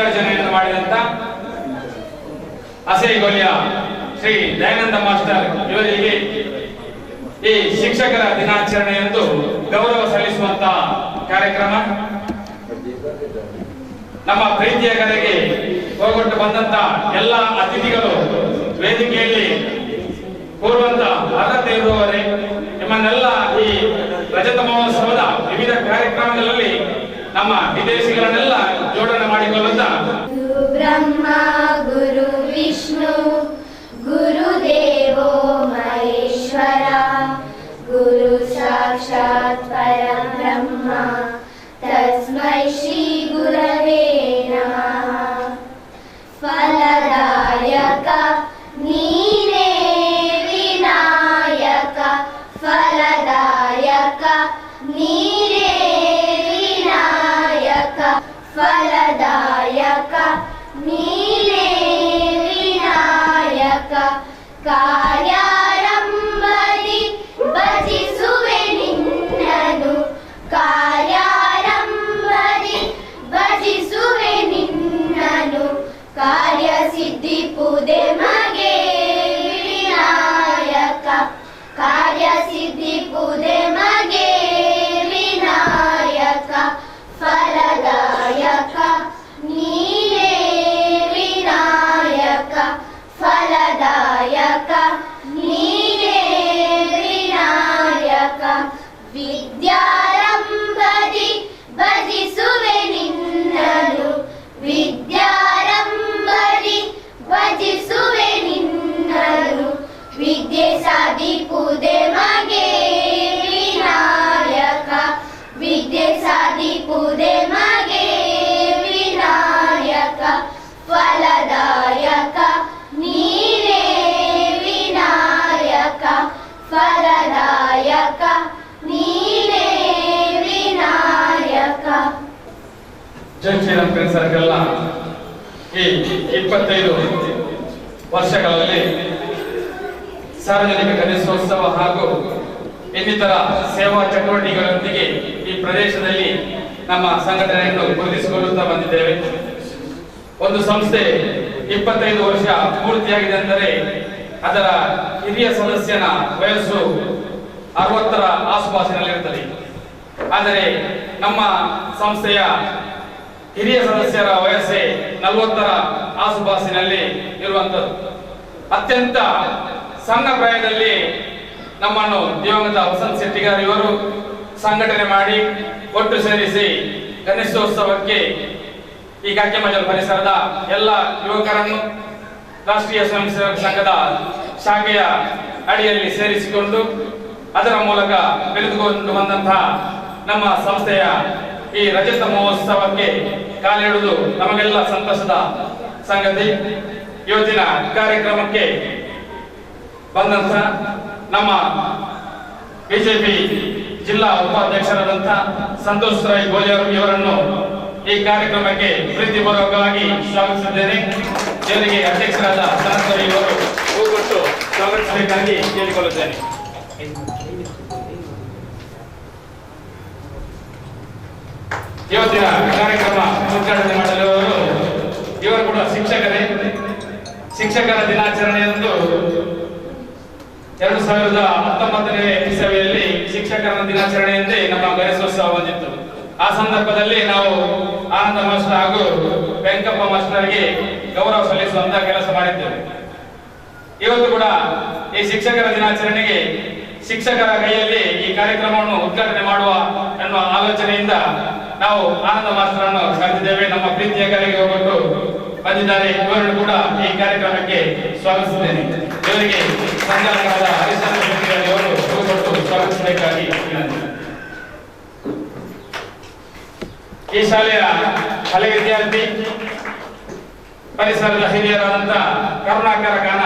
ವಿದ್ಯಾರ್ಜನೆಯನ್ನು ಮಾಡಿದಂತ ಅಸೇಗೊಲಿಯ ಶ್ರೀ ದಯಾನಂದ ಮಾಸ್ಟರ್ ಇವರಿಗೆ ಈ ಶಿಕ್ಷಕರ ದಿನಾಚರಣೆಯಂದು ಗೌರವ ಸಲ್ಲಿಸುವಂತ ಕಾರ್ಯಕ್ರಮ. ನಮ್ಮ ಪ್ರೀತಿಯ ಕರೆಗೆ ಹೋಗೊಟ್ಟು ಬಂದಂತ ಎಲ್ಲ ಅತಿಥಿಗಳು ವೇದಿಕೆಯಲ್ಲಿ ಕೂರುವಂತ ಅರ್ಹತೆ ಇರುವವರೇ, ನಿಮ್ಮನ್ನೆಲ್ಲ ಈ ರಜತ ಮಹೋತ್ಸವದ ವಿವಿಧ ಕಾರ್ಯಕ್ರಮಗಳಲ್ಲಿ ನಮ್ಮ ವಿದೇಶಿಗಳನ್ನೆಲ್ಲ ಜೋಡಣೆ ಮಾಡಿಕೊಳ್ಳುತ್ತಾ ಬ್ರಹ್ಮ ಗುರು ವಿಷ್ಣು ಗುರುದೇವೋ ಮಹೇಶ್ವರ ಗುರು ಸಾಕ್ಷಾತ್ ಪರಬ್ರಹ್ಮ ತಸ್ಮೈ ಶ್ರೀ ಗುರವೇ ನಮಃ. ಫಲದಾಯಕ ನೀನೇ ವಿನಾಯಕ, ಫಲದಾಯಕ ನೀನೇ ವಿನಾಯಕ, ಫಲದಾಯಕ ನೀನೇ ವಿನಾಯಕ. ಕಾರ್ಯಾರಂಭದಿ ಭಜಿಸುವೆ ನಿನ್ನನು, ಕಾರ್ಯಾರಂಭದಿ ಭಜಿಸುವೆ ನಿನ್ನನು. ಕಾರ್ಯಸಿದ್ಧಿ ಪೂದೆ ಮಗೆ ವಿನಾಯಕ, ಕಾರ್ಯಸಿದ್ಧಿ ಪೂದೆ ಮಗೆ ವಿನಾಯಕ. ಫಲದಾಯಕ ನೀನೇ ವಿನಾಯಕ, ಫಲದಾಯಕ ನೀನೇ ವಿನಾಯಕ. ವಿದ್ಯಾರಂಭದಿ ಭಜಿಸುವೆ ನಿನ್ನನು, ವಿದ್ಯಾರಂಭದಿ ಭಜಿಸುವೆ ನಿನ್ನನು. ವಿದ್ಯೆ ಸಾಧಿಪುದೆ ಮಗೆ ವಿನಾಯಕ, ವಿದ್ಯೆ ಸಾಧಿಪುದೆ ಮಗೆ ವಿನಾಯಕ. ಫಲದಾಯಕ ನೀನೇ ವಿನಾಯಕ, ಫಲದಾಯಕ ನೀನೇ ವಿನಾಯಕ. ಜೈ ಶ್ರೀರಾಮ್ ಫ್ರೆಂಡ್ಸ್ ಸರ್ಕಲ್ನ ಈ 25 ವರ್ಷಗಳಲ್ಲಿ ಸಾರ್ವಜನಿಕ ಗಣೇಶೋತ್ಸವ ಹಾಗೂ ಇನ್ನಿತರ ಸೇವಾ ಚಟುವಟಿಕೆಗಳೊಂದಿಗೆ ಈ ಪ್ರದೇಶದಲ್ಲಿ ನಮ್ಮ ಸಂಘಟನೆಯನ್ನು ಗುರುತಿಸಿಕೊಳ್ಳುತ್ತಾ ಬಂದಿದ್ದೇವೆ. ಒಂದು ಸಂಸ್ಥೆ 25 ವರ್ಷ ಪೂರ್ತಿಯಾಗಿದೆ ಅಂದರೆ ಅದರ ಹಿರಿಯ ಸದಸ್ಯನ ವಯಸ್ಸು 60ರ ಆಸುಪಾಸಿನಲ್ಲಿರುತ್ತದೆ. ಆದರೆ ನಮ್ಮ ಸಂಸ್ಥೆಯ ಹಿರಿಯ ಸದಸ್ಯರ ವಯಸ್ಸೇ 40ರ ಆಸುಪಾಸಿನಲ್ಲಿ ಇರುವಂತದ್ದು. ಅತ್ಯಂತ ಸಣ್ಣ ಪ್ರಾಯದಲ್ಲಿ ನಮ್ಮನ್ನು ದಿವಂಗತ ವಸಂತ್ ಶೆಟ್ಟಿಗಾರ್ ಇವರು ಸಂಘಟನೆ ಮಾಡಿ ಒಟ್ಟು ಸೇರಿಸಿ ಗಣೇಶೋತ್ಸವಕ್ಕೆ ಈ ಗಾಕ್ಯಮಜಲ್ ಪರಿಸರದ ಎಲ್ಲ ಯುವಕರನ್ನು ರಾಷ್ಟ್ರೀಯ ಸ್ವಯಂ ಸೇವಕ ಸಂಘದ ಶಾಖೆಯ ಅಡಿಯಲ್ಲಿ ಸೇರಿಸಿಕೊಂಡು ಅದರ ಮೂಲಕ ಬೆಳೆದುಕೊಂಡು ಬಂದಂತಹ ನಮ್ಮ ಸಂಸ್ಥೆಯ ಈ ರಜತ ಮಹೋತ್ಸವಕ್ಕೆ ಕಾಲಿಡುವುದು ನಮಗೆಲ್ಲ ಸಂತಸದ ಸಂಗತಿ. ಇವತ್ತಿನ ಕಾರ್ಯಕ್ರಮಕ್ಕೆ ಬಂದಂತಹ ನಮ್ಮ ಬಿಜೆಪಿ ಜಿಲ್ಲಾ ಉಪಾಧ್ಯಕ್ಷರಾದಂತಹ ಸಂತೋಷ್ ರಾಯ್ ಗೋಲಿಯವರು ಇವರನ್ನು ಈ ಕಾರ್ಯಕ್ರಮಕ್ಕೆ ಪ್ರೀತಿಪೂರ್ವಕವಾಗಿ ಸ್ವಾಗತಿಸಿದ್ದೇನೆ. ಇವರಿಗೆ ಅಧ್ಯಕ್ಷರಾದ ಸನತ್ ಇವರು ಹೂಗೊಟ್ಟು ಸ್ವಾಗತಿಸಬೇಕಾಗಿ ಕೇಳಿಕೊಳ್ಳುತ್ತೇನೆ. ಇವತ್ತಿನ ಕಾರ್ಯಕ್ರಮ ಉದ್ಘಾಟನೆ ಮಾಡಲು ಇವರು ಕೂಡ ಶಿಕ್ಷಕರೇ. ಶಿಕ್ಷಕರ ದಿನಾಚರಣೆಯಂದು 2019ನೇ ಇಸವಿಯಲ್ಲಿ ಶಿಕ್ಷಕರ ದಿನಾಚರಣೆಯಂದೇ ನಮ್ಮ ಗಣೇಶೋತ್ಸವ ಬಂದಿತ್ತು. ಆ ಸಂದರ್ಭದಲ್ಲಿ ನಾವು ಆನಂದ ಮಾಸ್ಟರ್ ಹಾಗೂ ವೆಂಕಪ್ಪ ಮಾಸ್ಟರ್ಗೆ ಗೌರವ ಸಲ್ಲಿಸುವಂತ ಕೆಲಸ ಮಾಡಿದ್ದೇವೆ. ಇವತ್ತು ಕೂಡ ಈ ಶಿಕ್ಷಕರ ದಿನಾಚರಣೆಗೆ ಶಿಕ್ಷಕರ ಕೈಯಲ್ಲಿ ಈ ಕಾರ್ಯಕ್ರಮವನ್ನು ಉದ್ಘಾಟನೆ ಮಾಡುವ ಎನ್ನುವ ಆಲೋಚನೆಯಿಂದ ನಾವು ಆನಂದ ಮಾಸ್ಟರ್ ಅನ್ನು ಕರೆದಿದ್ದೇವೆ. ನಮ್ಮ ಪ್ರೀತಿಯ ಕರೆಗೆ ಹೋಗ್ಬಿಟ್ಟು ಬಂದಿದ್ದಾರೆ. ಇವರನ್ನು ಕೂಡ ಈ ಕಾರ್ಯಕ್ರಮಕ್ಕೆ ಸ್ವಾಗತಿಸಿದ್ದೇನೆ. ಇವರಿಗೆ ಸಂಚಾಲಕರಾದ ಹರಿಶ್ಚಂದ್ರ ಶೆಟ್ಟಿಗಾರ್ ಅವರು ಹೂಗೊಟ್ಟು ಸ್ವಾಗತಿಸಬೇಕಾಗಿ ವಿನಂತಿ. ಈ ಶಾಲೆಯ ಹಳೆ ವಿದ್ಯಾರ್ಥಿ, ಪರಿಸರದ ಹಿರಿಯರಾದಂತ ಕರುಣಾಕರ ಖಾನ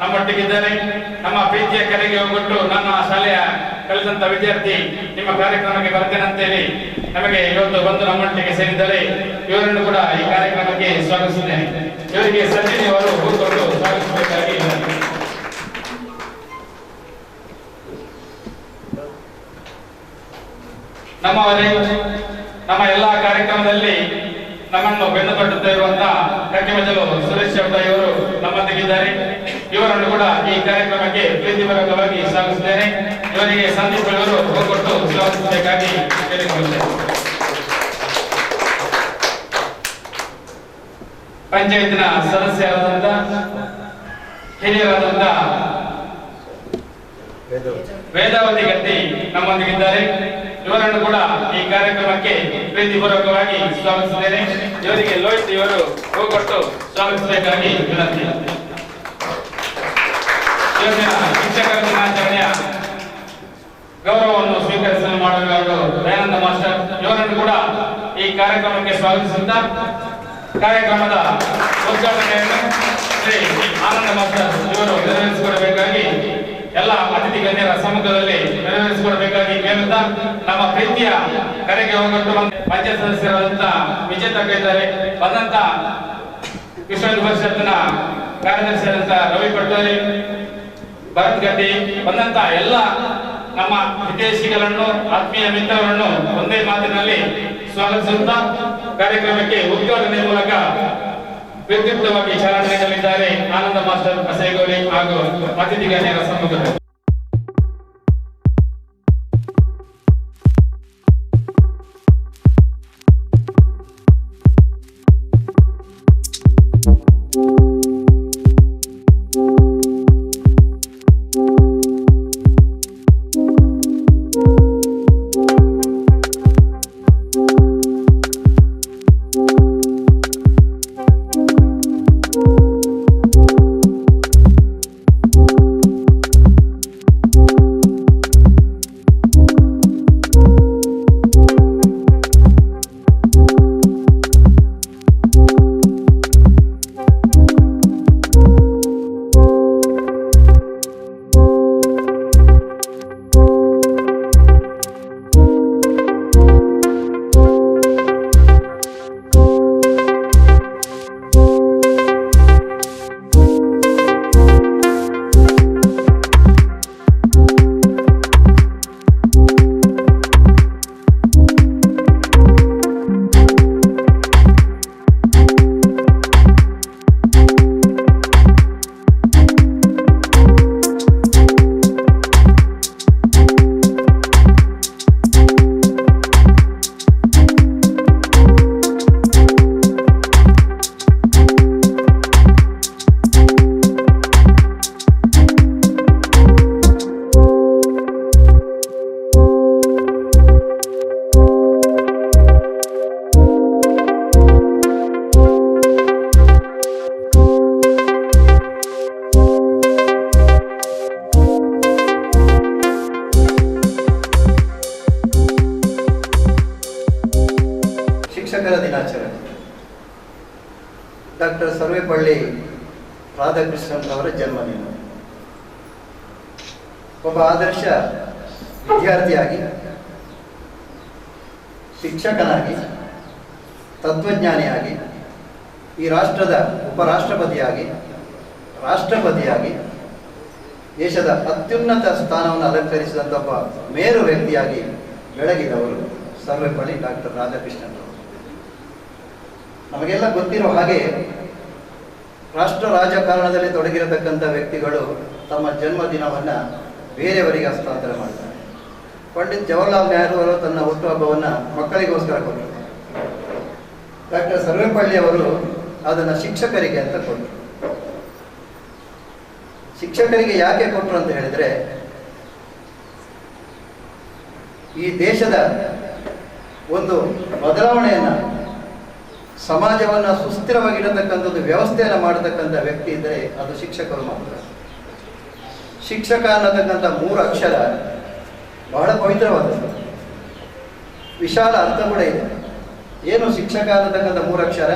ನಮ್ಮೊಟ್ಟಿಗಿದ್ದಾರೆ. ನಮ್ಮ ಪ್ರೀತಿಯ ಕರೆಗೆ ಹೋಗ್ಬಿಟ್ಟು ನನ್ನ ಶಾಲೆಯ ಕಲಿತಂತ ವಿದ್ಯಾರ್ಥಿ ನಿಮ್ಮ ಕಾರ್ಯಕ್ರಮಕ್ಕೆ ಬರ್ತೇನಂತೇಳಿ ನಮಗೆ ಇವತ್ತು ಬಂದು ನಮ್ಮೊಟ್ಟಿಗೆ ಸೇರಿದ್ದಾರೆ. ಇವರನ್ನು ಕೂಡ ಈ ಕಾರ್ಯಕ್ರಮಕ್ಕೆ ಸ್ವಾಗತಿಸಿದ್ದೇನೆ. ಇವರಿಗೆ ಸಚಿನ್ ಅವರು ಹೂಗೊಟ್ಟು ಸ್ವಾಗತಿಸಬೇಕಾಗಿ ನಮ್ಮವರೇ. ನಮ್ಮ ಎಲ್ಲಾ ಕಾರ್ಯಕ್ರಮದಲ್ಲಿ ನಮ್ಮನ್ನು ಬೆನ್ನು ತಟ್ಟುತ್ತಾ ಇರುವಂತಹ ಕಕ್ಕಿಮಜಲು ಸುರೇಶ್ ಶಬ್ದ ಇವರು ನಮ್ಮೊಂದಿಗಿದ್ದಾರೆ. ಇವರನ್ನು ಕೂಡ ಈ ಕಾರ್ಯಕ್ರಮಕ್ಕೆ ಪ್ರೀತಿಪೂರ್ವಕವಾಗಿ ಸ್ವಾಗತಿಸುತ್ತೇನೆ. ಇವರಿಗೆ ಸಂದೀಪ್ ಅವರು ಹೋಗೊಟ್ಟು ಸ್ವಾಗತಿಸಬೇಕಾಗಿ ಕೇಳಿಕೊಳ್ಳುತ್ತೇನೆ. ಪಂಚಾಯತಿನ ಸದಸ್ಯರಾದಂತ ಹಿರಿಯರಾದಂತ ವೇದಾವತಿ ಗಟ್ಟಿ ನಮ್ಮೊಂದಿಗಿದ್ದಾರೆ. ಇವರನ್ನು ಕೂಡ ಈ ಕಾರ್ಯಕ್ರಮಕ್ಕೆ ಪ್ರೀತಿಪೂರ್ವಕವಾಗಿ ಸ್ವಾಗತಿಸಿದ್ದೇನೆ. ಇವರಿಗೆ ಲೋಹಿತ್ ಇವರು ಹೋಗೊಟ್ಟು ಸ್ವಾಗತಿಸಬೇಕಾಗಿ ವಿನಂತಿ. ಇವತ್ತಿನ ಶಿಕ್ಷಕರ ದಿನಾಚರಣೆಯ ಗೌರವವನ್ನು ಸ್ವೀಕರಿಸಲು ಮಾಡಲು ದಯಾನಂದ ಮಾಸ್ಟರ್ ಇವರನ್ನು ಕೂಡ ಈ ಕಾರ್ಯಕ್ರಮಕ್ಕೆ ಸ್ವಾಗತಿಸುತ್ತಾ ಕಾರ್ಯಕ್ರಮದ ಉದ್ಘಾಟನೆಯನ್ನು ಶ್ರೀ ಆನಂದ ಮಾಸ್ಟರ್ ಇವರು ನೆರವೇರಿಸಿಕೊಡಬೇಕಾಗಿ ಎಲ್ಲ ಅತಿಥಿ ಗಣ್ಯರ ಸಮ್ಮುಖದಲ್ಲಿ ನೆರವೇರಿಸಿಕೊಡಬೇಕಾಗಿ ಕೇಳುತ್ತಾ ನಮ್ಮ ಪ್ರೀತಿಯ ಕರೆಗೆ ಹೋಗೊಟ್ಟು ಪಂಚಾಯತ್ ಸದಸ್ಯರಾದಂತ ವಿಜೇತ ಇದ್ದಾರೆ. ಬಂದಂತ ವಿಶ್ವ ಪರಿಷತ್ತಿನ ಕಾರ್ಯದರ್ಶಿಯಾದಂತ ರವಿ ಪಟ್ಟೋರಿ, ಭರತ್ ಗಡ್ಡಿ, ಬಂದಂತ ಎಲ್ಲ ನಮ್ಮ ಹಿತೈಷಿಗಳನ್ನು ಆತ್ಮೀಯ ಮಿತ್ರರನ್ನು ಒಂದೇ ಮಾತಿನಲ್ಲಿ ಸ್ವಾಗತಿಸುತ್ತಾ ಕಾರ್ಯಕ್ರಮಕ್ಕೆ ಉದ್ಘಾಟನೆ ಮೂಲಕ ವಿದ್ಯುಕ್ತವಾಗಿ ಚಾಲನೆ ನೀಡಲಿದ್ದಾರೆ ಆನಂದ ಮಾಸ್ಟರ್ ಕಸೇಗೋಳಿ ಹಾಗೂ ಅತಿಥಿ ಗಣ್ಯರ ಸಮ್ಮುಖದಲ್ಲಿ. ಶಿಕ್ಷಕರ ದಿನಾಚರಣೆ ಡಾಕ್ಟರ್ ಸರ್ವೇಪಳ್ಳಿ ರಾಧಾಕೃಷ್ಣನ್ ಅವರ ಜನ್ಮದಿನ. ಒಬ್ಬ ಆದರ್ಶ ವಿದ್ಯಾರ್ಥಿಯಾಗಿ, ಶಿಕ್ಷಕನಾಗಿ, ತತ್ವಜ್ಞಾನಿಯಾಗಿ, ಈ ರಾಷ್ಟ್ರದ ಉಪರಾಷ್ಟ್ರಪತಿಯಾಗಿ, ರಾಷ್ಟ್ರಪತಿಯಾಗಿ, ದೇಶದ ಅತ್ಯುನ್ನತ ಸ್ಥಾನವನ್ನು ಅಲಂಕರಿಸಿದಂಥ ಒಬ್ಬ ಮೇರು ವ್ಯಕ್ತಿಯಾಗಿ ಬೆಳಗಿದವರು ಸರ್ವೇಪಳ್ಳಿ ಡಾಕ್ಟರ್ ರಾಧಾಕೃಷ್ಣನ್ ಅವರು. ನಮಗೆಲ್ಲ ಗೊತ್ತಿರೋ ಹಾಗೆ ರಾಷ್ಟ್ರ ರಾಜಕಾರಣದಲ್ಲಿ ತೊಡಗಿರತಕ್ಕಂಥ ವ್ಯಕ್ತಿಗಳು ತಮ್ಮ ಜನ್ಮದಿನವನ್ನು ಬೇರೆಯವರಿಗೆ ಹಸ್ತಾಂತರ ಮಾಡ್ತಾರೆ. ಪಂಡಿತ್ ಜವಾಹರ್ಲಾಲ್ ನೆಹರು ಅವರು ತನ್ನ ಹುಟ್ಟುಹಬ್ಬವನ್ನು ಮಕ್ಕಳಿಗೋಸ್ಕರ ಕೊಟ್ಟರು. ಡಾಕ್ಟರ್ ಸರ್ವೇಪಳ್ಳಿ ಅವರು ಅದನ್ನು ಶಿಕ್ಷಕರಿಗೆ ಅಂತ ಕೊಟ್ಟರು. ಶಿಕ್ಷಕರಿಗೆ ಯಾಕೆ ಕೊಟ್ಟರು ಅಂತ ಹೇಳಿದರೆ, ಈ ದೇಶದ ಒಂದು ಬದಲಾವಣೆಯನ್ನು, ಸಮಾಜವನ್ನು ಸುಸ್ಥಿರವಾಗಿರತಕ್ಕಂಥದ್ದು ವ್ಯವಸ್ಥೆಯನ್ನು ಮಾಡತಕ್ಕಂಥ ವ್ಯಕ್ತಿ ಇದ್ದರೆ ಅದು ಶಿಕ್ಷಕರು ಮಾತ್ರ. ಶಿಕ್ಷಕ ಅನ್ನತಕ್ಕಂಥ 3 ಅಕ್ಷರ ಬಹಳ ಪವಿತ್ರವಾದದ್ದು, ವಿಶಾಲ ಅರ್ಥ ಕೂಡ ಇದೆ. ಏನು ಶಿಕ್ಷಕ ಅನ್ನತಕ್ಕಂಥ 3 ಅಕ್ಷರ?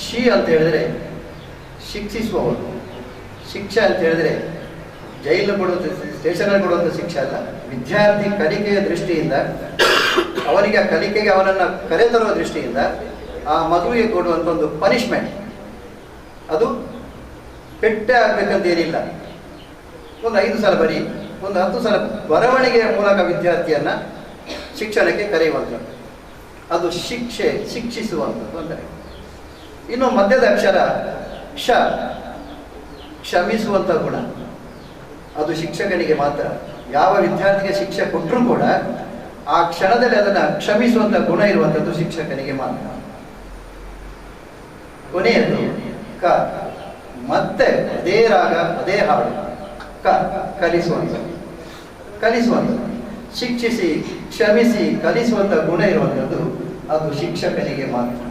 ಶಿ ಅಂತ ಹೇಳಿದರೆ ಶಿಕ್ಷಿಸುವವರು, ಶಿಕ್ಷೆ ಅಂತ ಹೇಳಿದರೆ ಜೈಲು ಕೊಡುವಂಥ, ಸ್ಟೇಷನಲ್ಲಿ ಕೊಡುವಂಥ ಶಿಕ್ಷೆ ಅಲ್ಲ. ವಿದ್ಯಾರ್ಥಿ ಕಲಿಕೆಯ ದೃಷ್ಟಿಯಿಂದ, ಅವನಿಗೆ ಆ ಕಲಿಕೆಗೆ ಅವನನ್ನು ಕರೆತರುವ ದೃಷ್ಟಿಯಿಂದ ಆ ಮಗುವಿಗೆ ಕೊಡುವಂಥ ಒಂದು ಪನಿಷ್ಮೆಂಟ್. ಅದು ಪೆಟ್ಟೆ ಆಗಬೇಕಂತ ಏನಿಲ್ಲ. ಒಂದು 5 ಸಲ ಬರೀ, ಒಂದು 10 ಸಲ ಬರವಣಿಗೆಯ ಮೂಲಕ ವಿದ್ಯಾರ್ಥಿಯನ್ನು ಶಿಕ್ಷಣಕ್ಕೆ ಕರೆಯುವಂಥದ್ದು, ಅದು ಶಿಕ್ಷೆ, ಶಿಕ್ಷಿಸುವಂಥದ್ದು ಅಂದರೆ. ಇನ್ನು ಮಧ್ಯದ ಅಕ್ಷರ ಕ್ಷ, ಕ್ಷಮಿಸುವಂಥ ಗುಣ. ಅದು ಶಿಕ್ಷಕನಿಗೆ ಮಾತ್ರ. ಯಾವ ವಿದ್ಯಾರ್ಥಿಗೆ ಶಿಕ್ಷೆ ಕೊಟ್ಟರೂ ಕೂಡ ಆ ಕ್ಷಣದಲ್ಲಿ ಅದನ್ನು ಕ್ಷಮಿಸುವಂಥ ಗುಣ ಇರುವಂಥದ್ದು ಶಿಕ್ಷಕನಿಗೆ ಮಾತ್ರ. ಕೊನೆಯದು ಕ, ಮತ್ತೆ ಅದೇ ರಾಗ ಅದೇ ಹಾಡು. ಕ, ಕಲಿಸುವಂಥದ್ದು. ಶಿಕ್ಷಿಸಿ, ಕ್ಷಮಿಸಿ, ಕಲಿಸುವಂಥ ಗುಣ ಇರುವಂಥದ್ದು ಅದು ಶಿಕ್ಷಕನಿಗೆ ಮಾತ್ರ.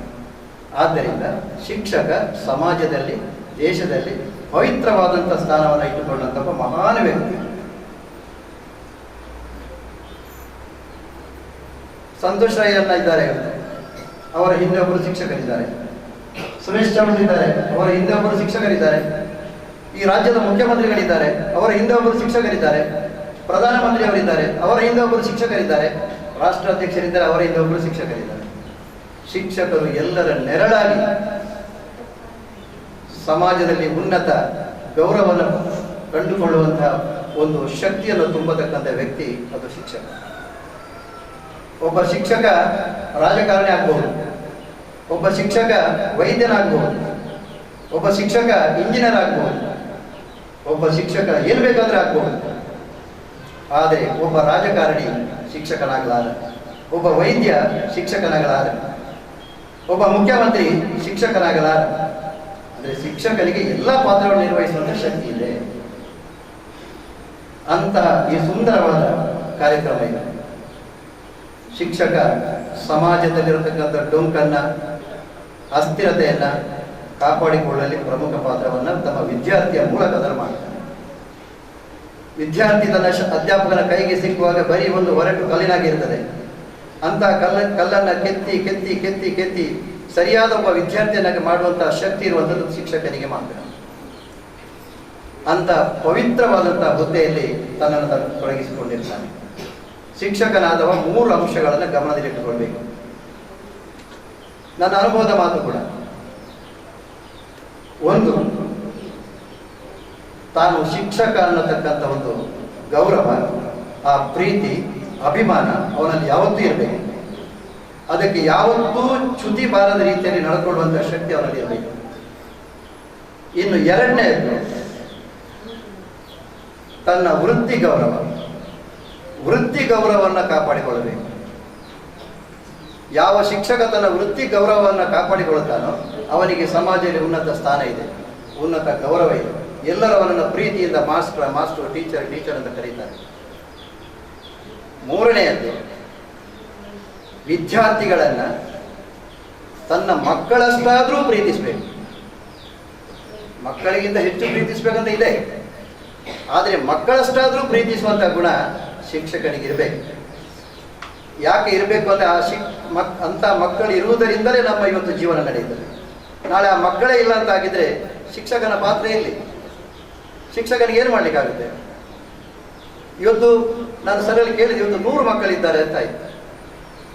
ಆದ್ದರಿಂದ ಶಿಕ್ಷಕ ಸಮಾಜದಲ್ಲಿ, ದೇಶದಲ್ಲಿ ಪವಿತ್ರವಾದಂಥ ಸ್ಥಾನವನ್ನು ಇಟ್ಟುಕೊಂಡಂತಹ ಮಹಾನ್ ವ್ಯಕ್ತಿ. ಸಂತೋಷ್ ರೈಯನ್ನ ಇದ್ದಾರೆ, ಅವರ ಹಿಂದೆ ಒಬ್ಬರು ಶಿಕ್ಷಕರಿದ್ದಾರೆ. ಸುರೇಶ್ ಚೌಡ್ ಇದ್ದಾರೆ, ಅವರ ಹಿಂದೆ ಒಬ್ಬರು ಶಿಕ್ಷಕರಿದ್ದಾರೆ. ಈ ರಾಜ್ಯದ ಮುಖ್ಯಮಂತ್ರಿಗಳಿದ್ದಾರೆ, ಅವರ ಹಿಂದೆ ಒಬ್ಬರು ಶಿಕ್ಷಕರಿದ್ದಾರೆ. ಪ್ರಧಾನಮಂತ್ರಿ ಅವರಿದ್ದಾರೆ, ಅವರ ಹಿಂದೆ ಒಬ್ಬರು ಶಿಕ್ಷಕರಿದ್ದಾರೆ. ರಾಷ್ಟ್ರ ಅಧ್ಯಕ್ಷರಿದ್ದಾರೆ, ಅವರ ಹಿಂದೆ ಒಬ್ಬರು ಶಿಕ್ಷಕರಿದ್ದಾರೆ. ಶಿಕ್ಷಕರು ಎಲ್ಲರ ನೆರಳಾಗಿ ಸಮಾಜದಲ್ಲಿ ಉನ್ನತ ಗೌರವವನ್ನು ಕಂಡುಕೊಳ್ಳುವಂತಹ ಒಂದು ಶಕ್ತಿಯನ್ನು ತುಂಬತಕ್ಕಂಥ ವ್ಯಕ್ತಿ ಅದು ಶಿಕ್ಷಕ. ಒಬ್ಬ ಶಿಕ್ಷಕ ರಾಜಕಾರಣಿ ಆಗ್ಬಹುದು, ಒಬ್ಬ ಶಿಕ್ಷಕ ವೈದ್ಯನಾಗ್ಬಹುದು, ಒಬ್ಬ ಶಿಕ್ಷಕ ಇಂಜಿನಿಯರ್ ಆಗ್ಬಹುದು, ಒಬ್ಬ ಶಿಕ್ಷಕ ಏನು ಬೇಕಾದ್ರೆ ಆಗ್ಬಹುದು. ಆದರೆ ಒಬ್ಬ ರಾಜಕಾರಣಿ ಶಿಕ್ಷಕನಾಗಲಾರ, ಒಬ್ಬ ವೈದ್ಯ ಶಿಕ್ಷಕನಾಗಲಾರ, ಒಬ್ಬ ಮುಖ್ಯಮಂತ್ರಿ ಶಿಕ್ಷಕನಾಗಲಾರ. ಅಂದರೆ ಶಿಕ್ಷಕನಿಗೆ ಎಲ್ಲ ಪಾತ್ರಗಳನ್ನು ನಿರ್ವಹಿಸುವಂಥ ಶಕ್ತಿ ಇದೆ. ಅಂತಹ ಈ ಸುಂದರವಾದ ಕಾರ್ಯಕ್ರಮ ಇದೆ. ಶಿಕ್ಷಕ ಸಮಾಜದಲ್ಲಿರತಕ್ಕಂಥ ಡೊಂಕನ್ನ, ಅಸ್ಥಿರತೆಯನ್ನ ಕಾಪಾಡಿಕೊಳ್ಳಲು ಪ್ರಮುಖ ಪಾತ್ರವನ್ನು ತಮ್ಮ ವಿದ್ಯಾರ್ಥಿಯ ಮೂಲಕ ಅದನ್ನು ಮಾಡ್ತಾನೆ. ವಿದ್ಯಾರ್ಥಿ ತನ್ನ ಅಧ್ಯಾಪಕನ ಕೈಗೆ ಸಿಕ್ಕುವಾಗ ಬರೀ ಒಂದು ಒರಟು ಕಲ್ಲಿನಾಗಿರ್ತದೆ. ಅಂತಹ ಕಲ್ಲನ್ನು ಕೆತ್ತಿ ಕೆತ್ತಿ ಕೆತ್ತಿ ಕೆತ್ತಿ ಸರಿಯಾದ ಒಬ್ಬ ವಿದ್ಯಾರ್ಥಿಯನ್ನಾಗಿ ಮಾಡುವಂತಹ ಶಕ್ತಿ ಇರುವಂಥದ್ದು ಶಿಕ್ಷಕನಿಗೆ ಮಾತ್ರ. ಅಂತ ಪವಿತ್ರವಾದಂತಹ ಹುದ್ದೆಯಲ್ಲಿ ತನ್ನನ್ನು ತೊಡಗಿಸಿಕೊಂಡಿರ್ತಾನೆ. ಶಿಕ್ಷಕನಾದವ 3 ಅಂಶಗಳನ್ನು ಗಮನದಲ್ಲಿಟ್ಟುಕೊಳ್ಬೇಕು. ನನ್ನ ಅನುಭವದ ಮಾತು ಕೂಡ. ಒಂದು, ತಾನು ಶಿಕ್ಷಕ ಅನ್ನತಕ್ಕಂಥ ಒಂದು ಗೌರವ, ಆ ಪ್ರೀತಿ, ಅಭಿಮಾನ ಅವನಲ್ಲಿ ಯಾವತ್ತೂ ಇರಬೇಕು. ಅದಕ್ಕೆ ಯಾವತ್ತೂ ಚ್ಯುತಿ ಬಾರದ ರೀತಿಯಲ್ಲಿ ನಡ್ಕೊಳ್ಳುವಂಥ ಶಕ್ತಿ ಅವನಲ್ಲಿ ಇರಬೇಕು. ಇನ್ನು ಎರಡನೇದು, ತನ್ನ ವೃತ್ತಿ ಗೌರವವನ್ನು ಕಾಪಾಡಿಕೊಳ್ಳಬೇಕು. ಯಾವ ಶಿಕ್ಷಕ ತನ್ನ ವೃತ್ತಿ ಗೌರವವನ್ನು ಕಾಪಾಡಿಕೊಳ್ಳುತ್ತಾನೋ ಅವನಿಗೆ ಸಮಾಜದಲ್ಲಿ ಉನ್ನತ ಸ್ಥಾನ ಇದೆ, ಉನ್ನತ ಗೌರವ ಇದೆ. ಎಲ್ಲರೂ ಅವನನ್ನು ಪ್ರೀತಿಯಿಂದ ಮಾಸ್ಟರ್, ಟೀಚರ್ ಅಂತ ಕರೀತಾರೆ. ಮೂರನೆಯದು, ವಿದ್ಯಾರ್ಥಿಗಳನ್ನು ತನ್ನ ಮಕ್ಕಳಷ್ಟಾದರೂ ಪ್ರೀತಿಸಬೇಕು. ಮಕ್ಕಳಿಗಿಂತ ಹೆಚ್ಚು ಪ್ರೀತಿಸಬೇಕಂತ ಇದೆ, ಆದರೆ ಮಕ್ಕಳಷ್ಟಾದರೂ ಪ್ರೀತಿಸುವಂಥ ಗುಣ ಶಿಕ್ಷಕನಿಗಿರಬೇಕು. ಯಾಕೆ ಇರಬೇಕು ಅಂದರೆ ಅಂಥ ಮಕ್ಕಳು ಇರುವುದರಿಂದಲೇ ನಮ್ಮ ಇವತ್ತು ಜೀವನ ನಡೆಯುತ್ತದೆ. ನಾಳೆ ಆ ಮಕ್ಕಳೇ ಇಲ್ಲ ಅಂತ ಆಗಿದ್ರೆ ಶಿಕ್ಷಕನ ಪಾತ್ರ ಎಲ್ಲಿ? ಶಿಕ್ಷಕನಿಗೆ ಏನು ಮಾಡಲಿಕ್ಕಾಗುತ್ತೆ? ಇವತ್ತು ನಾನು ಸರಲ್ಲಿ ಕೇಳಿದೆ, ಇವತ್ತು 100 ಮಕ್ಕಳಿದ್ದಾರೆ ಅಂತ ಆಯ್ತು.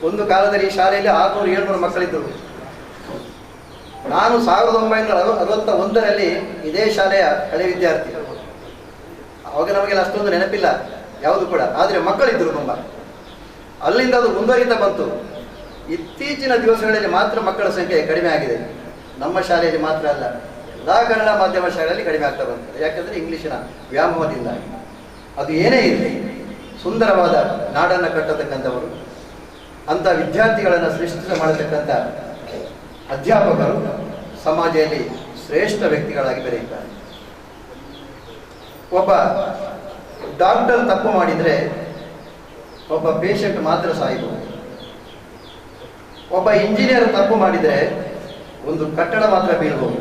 ಒಂದು ಕಾಲದಲ್ಲಿ ಈ ಶಾಲೆಯಲ್ಲಿ 600-700 ಮಕ್ಕಳಿದ್ದರು. ನಾನು 1961ರಲ್ಲಿ ಇದೇ ಶಾಲೆಯ ಹಳೆ ವಿದ್ಯಾರ್ಥಿ. ಅವಾಗ ನಮಗೆಲ್ಲ ಅಷ್ಟೊಂದು ನೆನಪಿಲ್ಲ ಯಾವುದು ಕೂಡ, ಆದರೆ ಮಕ್ಕಳಿದ್ದರು ತುಂಬ. ಅಲ್ಲಿಂದ ಅದು ಮುಂದುವರಿತಾ ಬಂತು. ಇತ್ತೀಚಿನ ದಿವಸಗಳಲ್ಲಿ ಮಾತ್ರ ಮಕ್ಕಳ ಸಂಖ್ಯೆ ಕಡಿಮೆ ಆಗಿದೆ. ನಮ್ಮ ಶಾಲೆಯಲ್ಲಿ ಮಾತ್ರ ಅಲ್ಲ, ಎಲ್ಲ ಕನ್ನಡ ಮಾಧ್ಯಮ ಶಾಲೆಯಲ್ಲಿ ಕಡಿಮೆ ಆಗ್ತಾ ಬಂತು. ಯಾಕೆಂದರೆ ಇಂಗ್ಲೀಷಿನ ವ್ಯಾಮೋಹದಿಂದ. ಅದು ಏನೇ ಇರಲಿ, ಸುಂದರವಾದ ನಾಡನ್ನು ಕಟ್ಟತಕ್ಕಂಥವರು, ಅಂಥ ವಿದ್ಯಾರ್ಥಿಗಳನ್ನು ಸೃಷ್ಟಿ ಮಾಡತಕ್ಕಂಥ ಅಧ್ಯಾಪಕರು ಸಮಾಜದಲ್ಲಿ ಶ್ರೇಷ್ಠ ವ್ಯಕ್ತಿಗಳಾಗಿ ಬೆರೆಯುತ್ತಾರೆ. ಒಬ್ಬ ಡಾಕ್ಟರ್ ತಪ್ಪು ಮಾಡಿದರೆ ಒಬ್ಬ ಪೇಷಂಟ್ ಮಾತ್ರ ಸಾಯಬಹುದು. ಒಬ್ಬ ಇಂಜಿನಿಯರ್ ತಪ್ಪು ಮಾಡಿದರೆ ಒಂದು ಕಟ್ಟಡ ಮಾತ್ರ ಬೀಳಬಹುದು.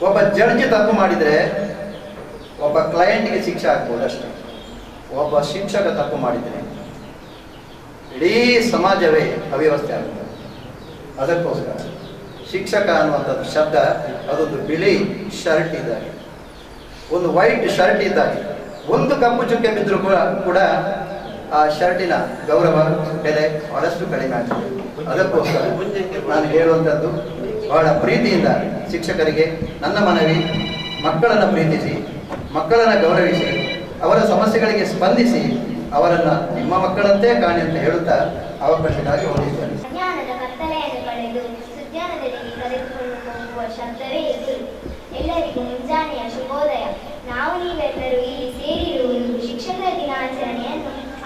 ಒಬ್ಬ ಜಡ್ಜ್ ತಪ್ಪು ಮಾಡಿದರೆ ಒಬ್ಬ ಕ್ಲೈಂಟ್ಗೆ ಶಿಕ್ಷೆ ಆಗ್ಬೋದು ಅಷ್ಟೇ. ಒಬ್ಬ ಶಿಕ್ಷಕ ತಪ್ಪು ಮಾಡಿದರೆ ಇಡೀ ಸಮಾಜವೇ ಅವ್ಯವಸ್ಥೆ ಆಗುತ್ತೆ. ಅದಕ್ಕೋಸ್ಕರ ಶಿಕ್ಷಕ ಅನ್ನುವಂಥದ್ದು ಶಬ್ದ ಅದೊಂದು ಬಿಳಿ ಶರ್ಟ್ ಇದ್ದಾಗೆ, ಒಂದು ವೈಟ್ ಶರ್ಟ್ ಇದ್ದಾಗೆ. ಒಂದು ಕಪ್ಪು ಚುಕ್ಕೆ ಬಿದ್ದರೂ ಕೂಡ ಆ ಶರ್ಟಿನ ಗೌರವ, ಬೆಲೆ ಬಹಳಷ್ಟು ಕಡಿಮೆ ಆಗ್ತದೆ. ಅದಕ್ಕೋಸ್ಕರ ನಾನು ಹೇಳುವಂಥದ್ದು, ಬಹಳ ಪ್ರೀತಿಯಿಂದ ಶಿಕ್ಷಕರಿಗೆ ನನ್ನ ಮನವಿ, ಮಕ್ಕಳನ್ನು ಪ್ರೀತಿಸಿ, ಮಕ್ಕಳನ್ನು ಗೌರವಿಸಿ, ಅವರ ಸಮಸ್ಯೆಗಳಿಗೆ ಸ್ಪಂದಿಸಿ, ಅವರನ್ನು ನಿಮ್ಮ ಮಕ್ಕಳಂತೆ ಕಾಣಿ ಅಂತ ಹೇಳುತ್ತಾ ಅವಕಾಶಕ್ಕಾಗಿ ಹೋಗಿದ್ದೇನೆ. ಜ್ಞಾನದ ಕತ್ತಲೆ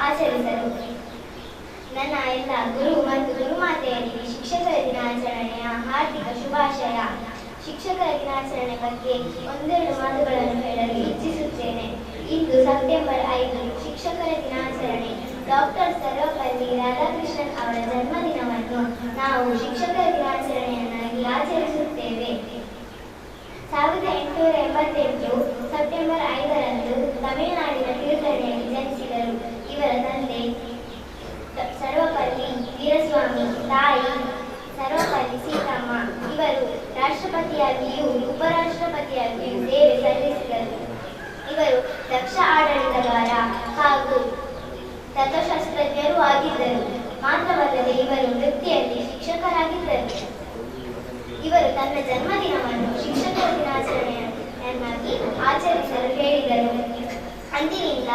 ಆಚರಿಸಲು ನನ್ನ ಎಲ್ಲ ಗುರು ಮತ್ತು ಗುರುಮಾತೆಯರಿಗೆ ಶಿಕ್ಷಕರ ದಿನಾಚರಣೆಯ ಹಾರ್ದಿಕ ಶುಭಾಶಯ. ಶಿಕ್ಷಕರ ದಿನಾಚರಣೆ ಬಗ್ಗೆ ಒಂದೆರಡು ಮಾತುಗಳನ್ನು ಹೇಳಲು ಇಚ್ಛಿಸುತ್ತೇನೆ. ಇಂದು ಸೆಪ್ಟೆಂಬರ್ 5 ಶಿಕ್ಷಕರ ದಿನಾಚರಣೆ. ಡಾಕ್ಟರ್ ಸರ್ವಪಲ್ಲಿ ರಾಧಾಕೃಷ್ಣನ್ ಅವರ ಜನ್ಮದಿನವನ್ನು ನಾವು ಶಿಕ್ಷಕರ ದಿನಾಚರಣೆಯನ್ನಾಗಿ ಆಚರಿಸುತ್ತೇವೆ. 1888 ಸೆಪ್ಟೆಂಬರ್ 5ರಂದು ತಮಿಳುನಾಡಿನ ತೀರ್ಥಹಳ್ಳಿಯಲ್ಲಿ ಜನಿಸಿದರು. ಇವರ ತಂದೆ ಸರ್ವಪಲ್ಲಿ ವೀರಸ್ವಾಮಿ, ತಾಯಿ ಸರ್ವಪಲ್ಲಿ ಸೀತಮ್ಮ. ಇವರು ರಾಷ್ಟ್ರಪತಿಯಾಗಿಯೂ ಉಪರಾಷ್ಟ್ರಪತಿಯಾಗಿಯೂ ಸೇವೆ ಸಲ್ಲಿಸಿದರು. ಇವರು ದಕ್ಷ ಆಡಳಿತಗಾರ ಹಾಗೂ ತತ್ವಶಾಸ್ತ್ರಜ್ಞರೂ ಆಗಿದ್ದರು. ಮಾತ್ರವಲ್ಲದೆ ಇವರು ವೃತ್ತಿಯಲ್ಲಿ ಶಿಕ್ಷಕರಾಗಿದ್ದರು. ಇವರು ತನ್ನ ಜನ್ಮದಿನವನ್ನು ಶಿಕ್ಷಕರ ದಿನಾಚರಣೆಯನ್ನಾಗಿ ಆಚರಿಸಲು ಹೇಳಿದರು. ಅಂದಿನಿಂದ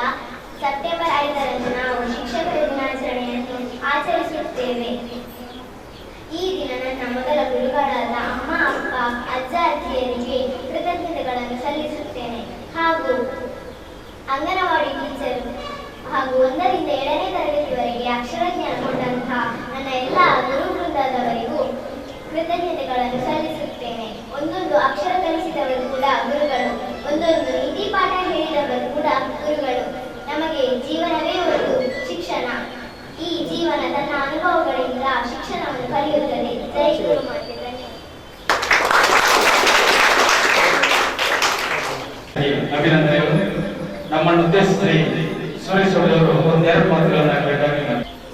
ಸೆಪ್ಟೆಂಬರ್ 5ರಂದು ನಾವು ಶಿಕ್ಷಕರ ದಿನಾಚರಣೆಯನ್ನು ಆಚರಿಸುತ್ತೇವೆ. ಈ ದಿನ ನನ್ನ ಮೊದಲ ಗುರುಗಳಾದ ಅಮ್ಮ, ಅಪ್ಪ, ಅಜ್ಜ, ಅಜ್ಜಿಯರಿಗೆ ಕೃತಜ್ಞತೆಗಳನ್ನು ಸಲ್ಲಿಸುತ್ತೇನೆ. ಹಾಗೂ ಅಂಗನವಾಡಿ ಟೀಚರ್ ಹಾಗೂ 1ರಿಂದ 7ನೇ ತರಗತಿವರೆಗೆ ಅಕ್ಷರಜ್ಞಾನ ಕೊಟ್ಟಂತಹ ನನ್ನ ಎಲ್ಲ ಗುರು ವೃಂದದವರಿಗೂ ಕೃತಜ್ಞತೆಗಳನ್ನು ಸಲ್ಲಿಸುತ್ತೇನೆ. ಒಂದೊಂದು ಅಕ್ಷರ ಕಲಿಸಿದವರು ಕೂಡ ಗುರುಗಳು, ಒಂದೊಂದು ನೀತಿ ಪಾಠ ಹೇಳಿದವರು ಕೂಡ ಗುರುಗಳು. ನಮಗೆ ಜೀವನವೇ ಒಂದು ಶಿಕ್ಷಣ. ಈ ಜೀವನ ತನ್ನ ಅನುಭವಗಳಿಂದ ಶಿಕ್ಷಣವನ್ನು ಕಲಿಯುತ್ತದೆ. ಜೈ ಗುರುಮಾತೆ. ಅಭಿನಂದನೆಗಳು. ನಮ್ಮನ್ನು ಉದ್ದೇಶಿಸಿ ಸುರೇಶ್ ಅವರು ಒಂದೆರಡು ಮಾತುಗಳನ್ನು ಹಾಕಬೇಕಾಗಿ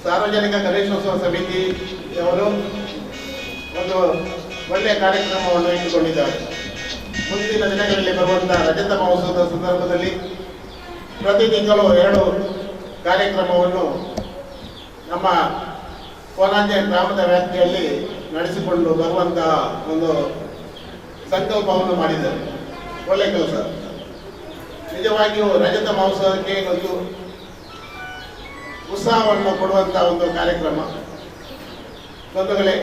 ಸಾರ್ವಜನಿಕ ಗಣೇಶೋತ್ಸವ ಸಮಿತಿಯವರು ಒಂದು ಒಳ್ಳೆಯ ಕಾರ್ಯಕ್ರಮವನ್ನು ಇಟ್ಟುಕೊಂಡಿದ್ದಾರೆ. ಮುಂದಿನ ದಿನಗಳಲ್ಲಿ ಬರುವಂತಹ ರಜತ ಮಹೋತ್ಸವದ ಸಂದರ್ಭದಲ್ಲಿ ಪ್ರತಿ ತಿಂಗಳು 2 ಕಾರ್ಯಕ್ರಮವನ್ನು ನಮ್ಮ ಕೋಲಾಂಜೆ ಗ್ರಾಮದ ವ್ಯಾಪ್ತಿಯಲ್ಲಿ ನಡೆಸಿಕೊಂಡು ಬರುವಂತಹ ಒಂದು ಸಂಕಲ್ಪವನ್ನು ಮಾಡಿದ್ದಾರೆ. ಒಳ್ಳೆಯ ಕೆಲಸ. ನಿಜವಾಗಿಯೂ ರಜತ ಮಹೋತ್ಸವಕ್ಕೆ ಒಂದು ಉತ್ಸಾಹವನ್ನು ಕೊಡುವಂತಹ ಒಂದು ಕಾರ್ಯಕ್ರಮ. ಬಂಧುಗಳೇ,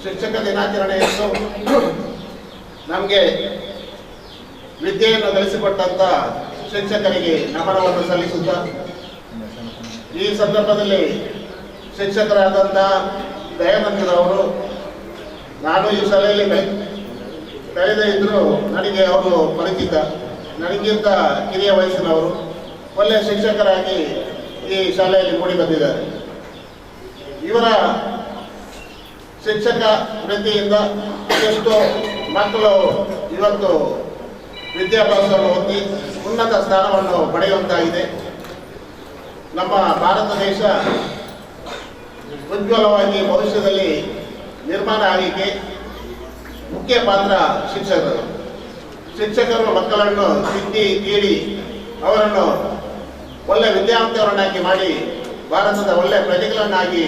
ಶಿಕ್ಷಕ ದಿನಾಚರಣೆಯನ್ನು ನಮಗೆ ವಿದ್ಯೆಯನ್ನು ಗಳಿಸಿಕೊಟ್ಟಂತ ಶಿಕ್ಷಕರಿಗೆ ನಮನವನ್ನು ಸಲ್ಲಿಸುತ್ತಾ, ಈ ಸಂದರ್ಭದಲ್ಲಿ ಶಿಕ್ಷಕರಾದಂಥ ದಯಾನಂದರವರು, ನಾನು ಈ ಶಾಲೆಯಲ್ಲಿ ಕಳೆದೇ ಇದ್ದರೂ ನನಗೆ ಅವರು ಪರಿಚಿತ, ನನಗಿಂತ ಕಿರಿಯ ವಯಸ್ಸಿನವರು, ಒಳ್ಳೆಯ ಶಿಕ್ಷಕರಾಗಿ ಈ ಶಾಲೆಯಲ್ಲಿ ಮೂಡಿ ಬಂದಿದ್ದಾರೆ. ಇವರ ಶಿಕ್ಷಕ ವೃತ್ತಿಯಿಂದ ಎಷ್ಟೋ ಮಕ್ಕಳು ಇವತ್ತು ವಿದ್ಯಾಭ್ಯಾಸವನ್ನು ಹೊಂದಿ ಉನ್ನತ ಸ್ಥಾನವನ್ನು ಪಡೆಯುವಂತಾಗಿದೆ. ನಮ್ಮ ಭಾರತ ದೇಶ ಉಜ್ವಲವಾಗಿ ಭವಿಷ್ಯದಲ್ಲಿ ನಿರ್ಮಾಣ ಆಗಲಿಕ್ಕೆ ಮುಖ್ಯ ಪಾತ್ರ ಶಿಕ್ಷಕರು. ಶಿಕ್ಷಕರು ಮಕ್ಕಳನ್ನು ತಿದ್ದಿ ತೀಡಿ ಅವರನ್ನು ಒಳ್ಳೆಯ ವಿದ್ಯಾವಂತರನ್ನಾಗಿ ಮಾಡಿ ಭಾರತದ ಒಳ್ಳೆಯ ಪ್ರಜೆಗಳನ್ನಾಗಿ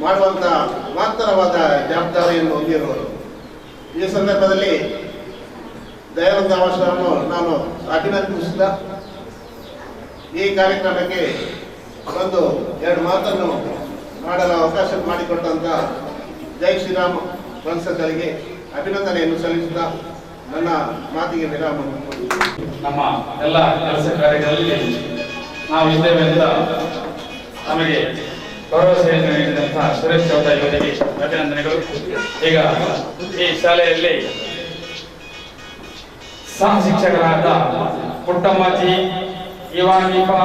ಮಾಡುವಂಥ ಮಹತ್ತರವಾದ ಜವಾಬ್ದಾರಿಯನ್ನು ಹೊಂದಿರುವರು. ಈ ಸಂದರ್ಭದಲ್ಲಿ ದಯಾನಂದ ಮಾಸ್ಟರನ್ನು ನಾನು ಅಭಿನಂದಿಸುತ್ತಾ ಈ ಕಾರ್ಯಕ್ರಮಕ್ಕೆ ಒಂದು 2 ಮಾತನ್ನು ಮಾಡಲು ಅವಕಾಶ ಮಾಡಿಕೊಟ್ಟಂಥ ಜೈ ಶ್ರೀರಾಮ್ ವಂಶಸ್ಥರಿಗೆ ಅಭಿನಂದನೆಯನ್ನು ಸಲ್ಲಿಸುತ್ತಾ ನನ್ನ ಮಾತಿಗೆ ವಿರಾಮ. ನಮ್ಮ ಎಲ್ಲ ಕೆಲಸ ಕಾರ್ಯಗಳಲ್ಲಿ ನಾವು ಇದ್ದೇವೆ ಅಂತ ನಮಗೆ ಭರವಸೆಯನ್ನು ನೀಡಿದಂತಹ ಸುರೇಶ್ ಚೌಟ ಇವರಿಗೆ ಅಭಿನಂದನೆಗಳು. ಈಗ ಈ ಶಾಲೆಯಲ್ಲಿ ಸಹ ಶಿಕ್ಷಕರಾದ ಪುಟ್ಟಮ್ಮಾಜಿ, ಇವಾನಿಫಾ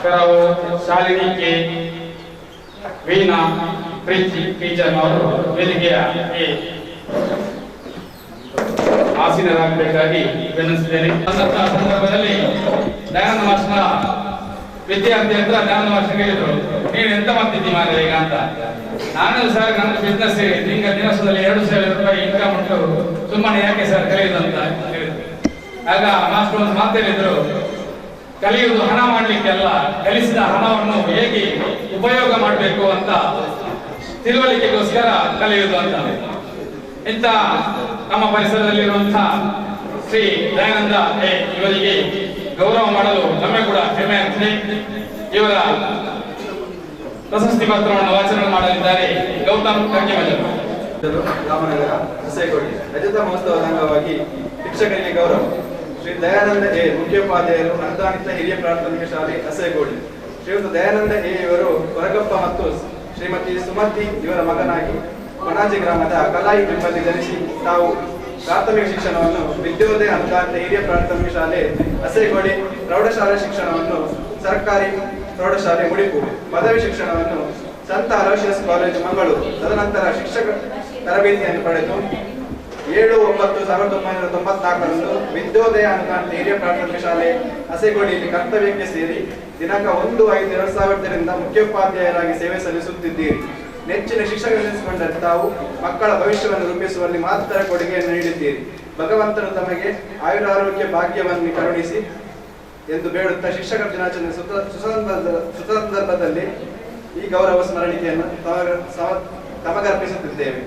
ಕರಾವು, ಶಾಲಿನಿ ಕೆ, ವೀಣಾ, ಪ್ರೀತಿ ಟೀಚರ್ ಅವರು ವೇದಿಕೆಯ ಈ ಆಸೀನರಾಗಬೇಕಾಗಿ ವಿನಂತಿಸಿದ್ದೇನೆ. ಸಂದರ್ಭದಲ್ಲಿ ದಯಾನಂದ ಮಾಸ್ಟರ್ನ ವಿದ್ಯಾರ್ಥಿ ಹತ್ರ ದಯಾನಂದ ಮಾಸ್ಟರ್ ಹೇಳಿದ್ರು, ನೀನು ಎಂತ ಮಾಡ್ತಿದ್ದಿ ಮಾರ ಈಗ ಅಂತ. ನಾನು ಸರ್ ನನ್ನ ಬಿಸ್ನೆಸ್ ನಿಂಗೆ ದಿವಸದಲ್ಲಿ 2,000 ರೂಪಾಯಿ ಇನ್ಕಮ್ ಉಂಟು, ಸುಮ್ಮನೆ ಯಾಕೆ ಸರ್ ಕಲಿಯುವುದು ಅಂತ ಹೇಳಿದ್ರು. ಆಗ ಮಾಸ್ಟರ್ ಒಂದು ಮಾತು ಹೇಳಿದ್ರು, ಕಲಿಯುವುದು ಹಣ ಮಾಡಲಿಕ್ಕೆಲ್ಲ, ಕಲಿಸಿದ ಹಣವನ್ನು ಹೇಗೆ ಉಪಯೋಗ ಮಾಡಬೇಕು ಅಂತ ತಿಳುವಳಿಕೆಗೋಸ್ಕರ ಕಲಿಯುವುದು ಅಂತ. ಇಂಥ ನಮ್ಮ ಪರಿಸರದಲ್ಲಿರುವಂತಹ ಶ್ರೀ ದಯಾನಂದ ಇವರಿಗೆ ಗೌರವ ಮಾಡಲು ನಮಗೆ ಕೂಡ ಹೆಮ್ಮೆ ಆಗ್ತದೆ. ಇವರ ಪ್ರಶಸ್ತಿ ಪತ್ರವನ್ನು ವಾಚನ ಮಾಡಲಿದ್ದಾರೆ ಗೌತಮ್ ಕರ್ಕಿಮಜರು. ರಾಮನಗರ ಹಸೇಗೋಡಿ ರಜತ ಮಹೋತ್ಸವದ ಅಂಗವಾಗಿ ಶಿಕ್ಷಕರಿಗೆ ಗೌರವ. ಶ್ರೀ ದಯಾನಂದ ಮುಖ್ಯೋಪಾಧ್ಯಾಯರು ಅನುದಾನಿತ ಹಿರಿಯ ಪ್ರಾಥಮಿಕ ಶಾಲೆ ಹಸೇಗೋಡಿ. ಶ್ರೀಯುತ ದಯಾನಂದ ಎ ಇವರು ಕೊರಗಪ್ಪ ಮತ್ತು ಶ್ರೀಮತಿ ಸುಮತಿ ಇವರ ಮಗನಾಗಿ ಕೊಣಾಜಿ ಗ್ರಾಮದ ಕಲಾಯಿ ಎಂಬಲ್ಲಿ ಜನಿಸಿ ತಾವು ಪ್ರಾಥಮಿಕ ಶಿಕ್ಷಣವನ್ನು ವಿದ್ಯೋದಯ ಅನುದಾನಿತ ಹಿರಿಯ ಪ್ರಾಥಮಿಕ ಶಾಲೆ ಅಸೇಗೋಡಿ, ಪ್ರೌಢಶಾಲೆ ಶಿಕ್ಷಣವನ್ನು ಸರ್ಕಾರಿ ಪ್ರೌಢಶಾಲೆ ಮುಡಿಪು, ಪದವಿ ಶಿಕ್ಷಣವನ್ನು ಸಂತ ಅಲೋಷಿಯಸ್ ಕಾಲೇಜು ಮಂಗಳೂರು, ತದನಂತರ ಶಿಕ್ಷಕ ತರಬೇತಿಯನ್ನು ಪಡೆದು 7/9/1994ರಂದು ವಿದ್ಯೋದಯ ಅನುದಾನಿತ ಹಿರಿಯ ಪ್ರಾಥಮಿಕ ಶಾಲೆ ಅಸೇಗೋಡಿಯಲ್ಲಿ ಕರ್ತವ್ಯಕ್ಕೆ ಸೇರಿ ದಿನಾಂಕ 1/5/2002ರಿಂದ ಮುಖ್ಯೋಪಾಧ್ಯಾಯರಾಗಿ ಸೇವೆ ಸಲ್ಲಿಸುತ್ತಿದ್ದೀರಿ. ನೆಚ್ಚಿನ ಶಿಕ್ಷಕರೆನಿಸಿಕೊಂಡ ತಾವು ಮಕ್ಕಳ ಭವಿಷ್ಯವನ್ನು ರೂಪಿಸುವಲ್ಲಿ ಮಹತ್ತರ ಕೊಡುಗೆಯನ್ನು ನೀಡಿದ್ದೀರಿ. ಭಗವಂತನು ತಮಗೆ ಆಯುರಾರೋಗ್ಯ ಭಾಗ್ಯವನ್ನು ಕರುಣಿಸಿ ಎಂದು ಬೇಡುತ್ತಾ ಶಿಕ್ಷಕರ ದಿನಾಚರಣೆ ಸುಸಂದರ್ಭದಲ್ಲಿ ಈ ಗೌರವ ಸ್ಮರಣಿಕೆಯನ್ನು ತಮಗರ್ಪಿಸುತ್ತಿದ್ದೇವೆ.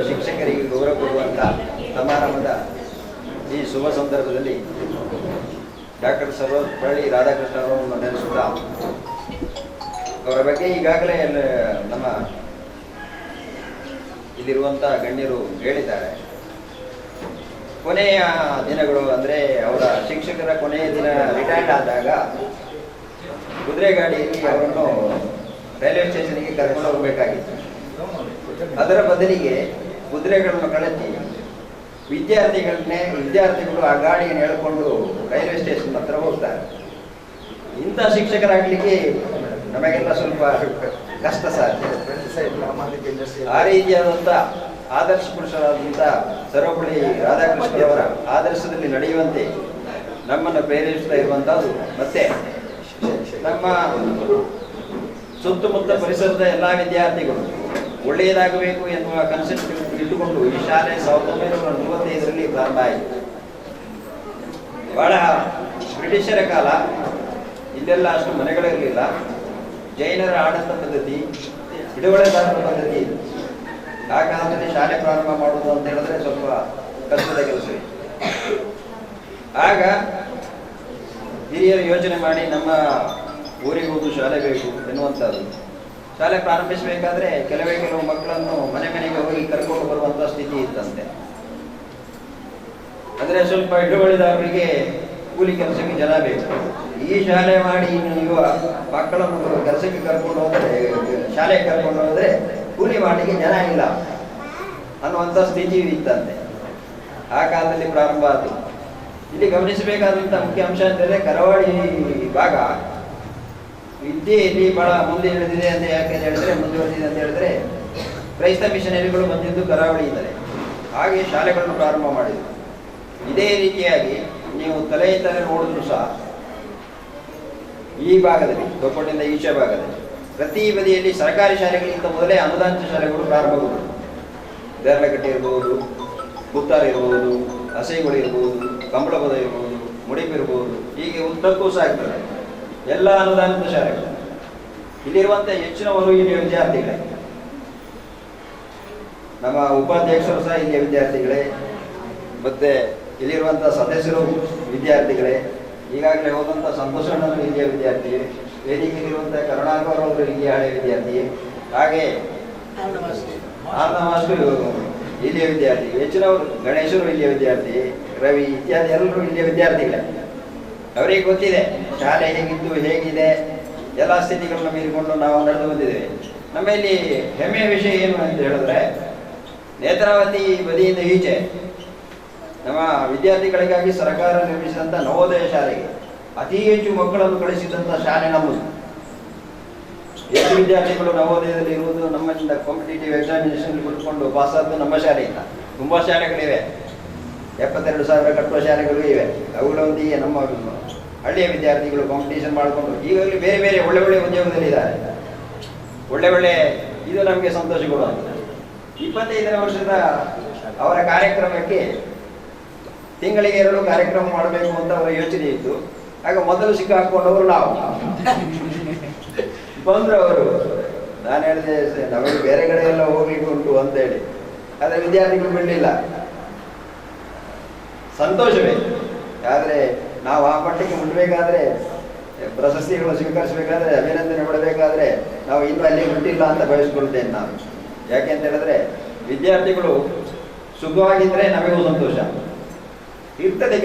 ಶಿಕ್ಷಕರಿಗೆ ಗೌರವ ಕೊಡುವಂಥ ಸಮಾರಂಭದ ಈ ಶುಭ ಸಂದರ್ಭದಲ್ಲಿ ಡಾಕ್ಟರ್ ಸರ್ವಪಳ್ಳಿ ರಾಧಾಕೃಷ್ಣ ಅವರನ್ನು ನೆನೆಸುತ್ತಾ ಅವರ ಬಗ್ಗೆ ಈಗಾಗಲೇ ನಮ್ಮ ಇಲ್ಲಿರುವಂಥ ಗಣ್ಯರು ಹೇಳಿದ್ದಾರೆ. ಕೊನೆಯ ದಿನಗಳು ಅಂದರೆ ಅವರ ಶಿಕ್ಷಕರ ಕೊನೆಯ ದಿನ ರಿಟೈರ್ಡ್ ಆದಾಗ ಕುದುರೆ ಗಾಡಿಯಲ್ಲಿ ಅವರನ್ನು ರೈಲ್ವೆ ಸ್ಟೇಷನ್ಗೆ ಕರ್ಕೊಂಡು ಹೋಗಬೇಕಾಗಿತ್ತು. ಅದರ ಬದಲಿಗೆ ಕುದುರೆಗಳನ್ನು ಕಳಿಸಿ ವಿದ್ಯಾರ್ಥಿಗಳು ಆ ಗಾಡಿಯನ್ನು ಎಳ್ಕೊಂಡು ರೈಲ್ವೆ ಸ್ಟೇಷನ್ ಹತ್ರ ಹೋಗ್ತಾರೆ. ಇಂಥ ಶಿಕ್ಷಕರಾಗಲಿಕ್ಕೆ ನಮಗೆಲ್ಲ ಸ್ವಲ್ಪ ಕಷ್ಟ ಸಾಧ್ಯ. ಆ ರೀತಿಯಾದಂಥ ಆದರ್ಶ ಪುರುಷರಾದಂಥ ಸರ್ವಪಳ್ಳಿ ರಾಧಾಕೃಷ್ಣ ಅವರ ಆದರ್ಶದಲ್ಲಿ ನಡೆಯುವಂತೆ ನಮ್ಮನ್ನು ಪ್ರೇರೇಪಿಸ್ತಾ ಇರುವಂಥದ್ದು. ಮತ್ತೆ ನಮ್ಮ ಸುತ್ತಮುತ್ತ ಪರಿಸರದ ಎಲ್ಲ ವಿದ್ಯಾರ್ಥಿಗಳು ಒಳ್ಳೆಯದಾಗಬೇಕು ಎನ್ನುವ ಕನ್ಸೆಪ್ಟ್ ಇಟ್ಟುಕೊಂಡು ಈ ಶಾಲೆ 1945ರಲ್ಲಿ ಪ್ರಾರಂಭ ಆಯಿತು. ಬಹಳ ಬ್ರಿಟಿಷರ ಕಾಲ, ಇಲ್ಲೆಲ್ಲ ಅಷ್ಟು ಮನೆಗಳಿರಲಿಲ್ಲ. ಜೈನರ ಆಡಳಿತ ಪದ್ಧತಿ, ಬಿಡುಗಡೆದಾರರ ಪದ್ಧತಿ. ಆ ಕಾಲದಲ್ಲಿ ಶಾಲೆ ಪ್ರಾರಂಭ ಮಾಡುವುದು ಅಂತ ಹೇಳಿದ್ರೆ ಸ್ವಲ್ಪ ಕಷ್ಟದ ಕೆಲಸವೇ. ಆಗ ಹಿರಿಯರು ಯೋಚನೆ ಮಾಡಿ ನಮ್ಮ ಊರಿಗೆ ಒಂದು ಶಾಲೆ ಬೇಕು ಎನ್ನುವಂಥದ್ದು. ಶಾಲೆ ಪ್ರಾರಂಭಿಸಬೇಕಾದ್ರೆ ಕೆಲವು ಮಕ್ಕಳನ್ನು ಮನೆ ಮನೆಗೆ ಹೋಗಿ ಕರ್ಕೊಂಡು ಬರುವಂಥ ಸ್ಥಿತಿ ಇತ್ತಂತೆ. ಅಂದರೆ ಸ್ವಲ್ಪ ಹಿಡುವಳಿದಾರರಿಗೆ ಕೂಲಿ ಕೆಲಸಕ್ಕೆ ಜನ ಬೇಕು. ಈ ಶಾಲೆ ಮಾಡಿ ನೀವು ಮಕ್ಕಳನ್ನು ಕೆಲಸಕ್ಕೆ ಕರ್ಕೊಂಡು ಹೋದರೆ, ಶಾಲೆಗೆ ಕರ್ಕೊಂಡು ಹೋದರೆ ಕೂಲಿ ಮಾಡಲಿಕ್ಕೆ ಜನ ಇಲ್ಲ ಅನ್ನುವಂಥ ಸ್ಥಿತಿ ಇತ್ತಂತೆ. ಆ ಕಾಲದಲ್ಲಿ ಪ್ರಾರಂಭ ಆಯಿತು. ಇಲ್ಲಿ ಗಮನಿಸಬೇಕಾದಂಥ ಮುಖ್ಯ ಅಂಶ ಅಂತಂದರೆ ಕರಾವಳಿ ಭಾಗ ವಿದ್ಯೆಯಲ್ಲಿ ಬಹಳ ಮುಂದೆ ಹಿಡಿದಿದೆ ಅಂತ ಯಾಕೆ ಹೇಳಿದ್ರೆ, ಮುಂದುವರೆದಿದೆ ಅಂತ ಹೇಳಿದ್ರೆ ಕ್ರೈಸ್ತ ಮಿಷನರಿಗಳು ಬಂದಿದ್ದು ಕರಾವಳಿಯಿಂದಲೇ. ಹಾಗೆ ಶಾಲೆಗಳನ್ನು ಪ್ರಾರಂಭ ಮಾಡಿದರು. ಇದೇ ರೀತಿಯಾಗಿ ನೀವು ತಲೆ ನೋಡಿದ್ರು ಸಹ ಈ ಭಾಗದಲ್ಲಿ, ತೊಕ್ಕೋಟಿಂದ ಈಶಾ ಭಾಗದಲ್ಲಿ ಪ್ರತಿ ಬದಿಯಲ್ಲಿ ಸರ್ಕಾರಿ ಶಾಲೆಗಳಿಗಿಂತ ಮೊದಲೇ ಅನುದಾನಿತ ಶಾಲೆಗಳು ಪ್ರಾರಂಭಗೊಂಡು, ದೇರ್ಲಕಟ್ಟೆ ಇರ್ಬೋದು, ಪುತ್ತಾರ್ ಇರ್ಬೋದು, ಹಸೆಗಳು ಇರ್ಬೋದು, ಕಂಬಳಪದ ಇರ್ಬೋದು, ಮುಡಿಪಿರ್ಬೋದು, ಹೀಗೆ ಉದ್ದಕ್ಕೂ ಸಾಗ್ತದೆ ಎಲ್ಲ ಅನುದಾನಿತ ಶಾಲೆಗಳು. ಇಲ್ಲಿರುವಂಥ ಹೆಚ್ಚಿನವರು ಇಲ್ಲಿಯ ವಿದ್ಯಾರ್ಥಿಗಳೇ. ನಮ್ಮ ಉಪಾಧ್ಯಕ್ಷರು ಸಹ ಇಲ್ಲಿಯ ವಿದ್ಯಾರ್ಥಿಗಳೇ, ಮತ್ತೆ ಇಲ್ಲಿರುವಂಥ ಸದಸ್ಯರು ವಿದ್ಯಾರ್ಥಿಗಳೇ. ಈಗಾಗಲೇ ಹೋದಂಥ ಸಂತೋಷಣ್ಣವರು ಇಲ್ಲಿಯ ವಿದ್ಯಾರ್ಥಿ, ವೇದಿಕೆಯಲ್ಲಿರುವಂಥ ಕರುಣಾಕರ್ ಅವರು ಇಲ್ಲಿಯ ಹಳೆಯ ವಿದ್ಯಾರ್ಥಿ, ಹಾಗೆ ಆನಂದ ಮಾಸ್ಟರು ಇಲ್ಲಿಯ ವಿದ್ಯಾರ್ಥಿ, ಹೆಚ್ಚಿನವರು ಗಣೇಶರು ಇಲ್ಲಿಯ ವಿದ್ಯಾರ್ಥಿ, ರವಿ ಇತ್ಯಾದಿ ಎಲ್ಲರೂ ಇಲ್ಲಿಯ ವಿದ್ಯಾರ್ಥಿಗಳೇ. ಅವರಿಗೆ ಗೊತ್ತಿದೆ ಶಾಲೆ ಹೇಗಿದ್ದು, ಹೇಗಿದೆ, ಎಲ್ಲ ಸ್ಥಿತಿಗಳನ್ನು ಮೀರಿಕೊಂಡು ನಾವು ನಡೆದು ಬಂದಿದ್ದೇವೆ. ನಮ್ಮಲ್ಲಿ ಹೆಮ್ಮೆಯ ವಿಷಯ ಏನು ಅಂತ ಹೇಳಿದ್ರೆ, ನೇತ್ರಾವತಿ ಬದಿಯಿಂದ ಈಚೆ ನಮ್ಮ ವಿದ್ಯಾರ್ಥಿಗಳಿಗಾಗಿ ಸರ್ಕಾರ ನಿರ್ಮಿಸಿದಂಥ ನವೋದಯ ಶಾಲೆಗೆ ಅತಿ ಹೆಚ್ಚು ಮಕ್ಕಳನ್ನು ಕಳಿಸಿದಂಥ ಶಾಲೆ ನಮ್ಮದು. ಹೆಚ್ಚು ವಿದ್ಯಾರ್ಥಿಗಳು ನವೋದಯದಲ್ಲಿ ಇರುವುದು ನಮ್ಮಿಂದ ಕಾಂಪಿಟೇಟಿವ್ ಎಕ್ಸಾಮಿನೇಷನ್ ಕುಳಿತುಕೊಂಡು ಪಾಸಾದ್ದು ನಮ್ಮ ಶಾಲೆಯಿಂದ. ತುಂಬ ಶಾಲೆಗಳಿವೆ, 72,000 ಕಟ್ಟುವ ಶಾಲೆಗಳು ಇವೆ. ಅವುಗಳೊಂದಿಗೆ ನಮ್ಮ ಹಳ್ಳಿಯ ವಿದ್ಯಾರ್ಥಿಗಳು ಕಾಂಪಿಟೇಷನ್ ಮಾಡಿಕೊಂಡು ಈಗಾಗಲೇ ಬೇರೆ ಬೇರೆ ಒಳ್ಳೆ ಒಳ್ಳೆ ಉದ್ಯೋಗದಲ್ಲಿದ್ದಾರೆ. ಒಳ್ಳೆ ಇದು ನಮಗೆ ಸಂತೋಷ ಕೊಡುವಂಥದ್ದು. 25ನೇ ವರ್ಷದ ಅವರ ಕಾರ್ಯಕ್ರಮಕ್ಕೆ ತಿಂಗಳಿಗೆ 2 ಕಾರ್ಯಕ್ರಮ ಮಾಡಬೇಕು ಅಂತ ಅವರ ಯೋಚನೆ ಇತ್ತು. ಆಗ ಮೊದಲು ಸಿಕ್ಕಾಕೊಂಡವರು ನಾವು ಬಂದ್ರು ಅವರು. ನಾನು ಹೇಳಿದೆ, ನಮಗೆ ಬೇರೆ ಕಡೆ ಎಲ್ಲ ಹೋಗ್ಲಿಕ್ಕೆ ಉಂಟು ಅಂತ ಹೇಳಿ, ಆದರೆ ವಿದ್ಯಾರ್ಥಿಗಳು ಬಿಡಲಿಲ್ಲ. ಸಂತೋಷವೇ, ಆದರೆ ನಾವು ಆ ಮಟ್ಟಕ್ಕೆ ಮುಟ್ಟಬೇಕಾದ್ರೆ, ಪ್ರಶಸ್ತಿಗಳು ಸ್ವೀಕರಿಸಬೇಕಾದ್ರೆ, ಅಭಿನಂದನೆ ಪಡಬೇಕಾದ್ರೆ ನಾವು ಇನ್ನೂ ಅಲ್ಲಿ ಮುಟ್ಟಿಲ್ಲ ಅಂತ ಬಯಸ್ಕೊಳ್ತೇನೆ ನಾನು. ಯಾಕೆ ಅಂತ ಹೇಳಿದ್ರೆ, ವಿದ್ಯಾರ್ಥಿಗಳು ಸುಖವಾಗಿದ್ದರೆ ನಮಗೂ ಸಂತೋಷ ಇರ್ತದೆ.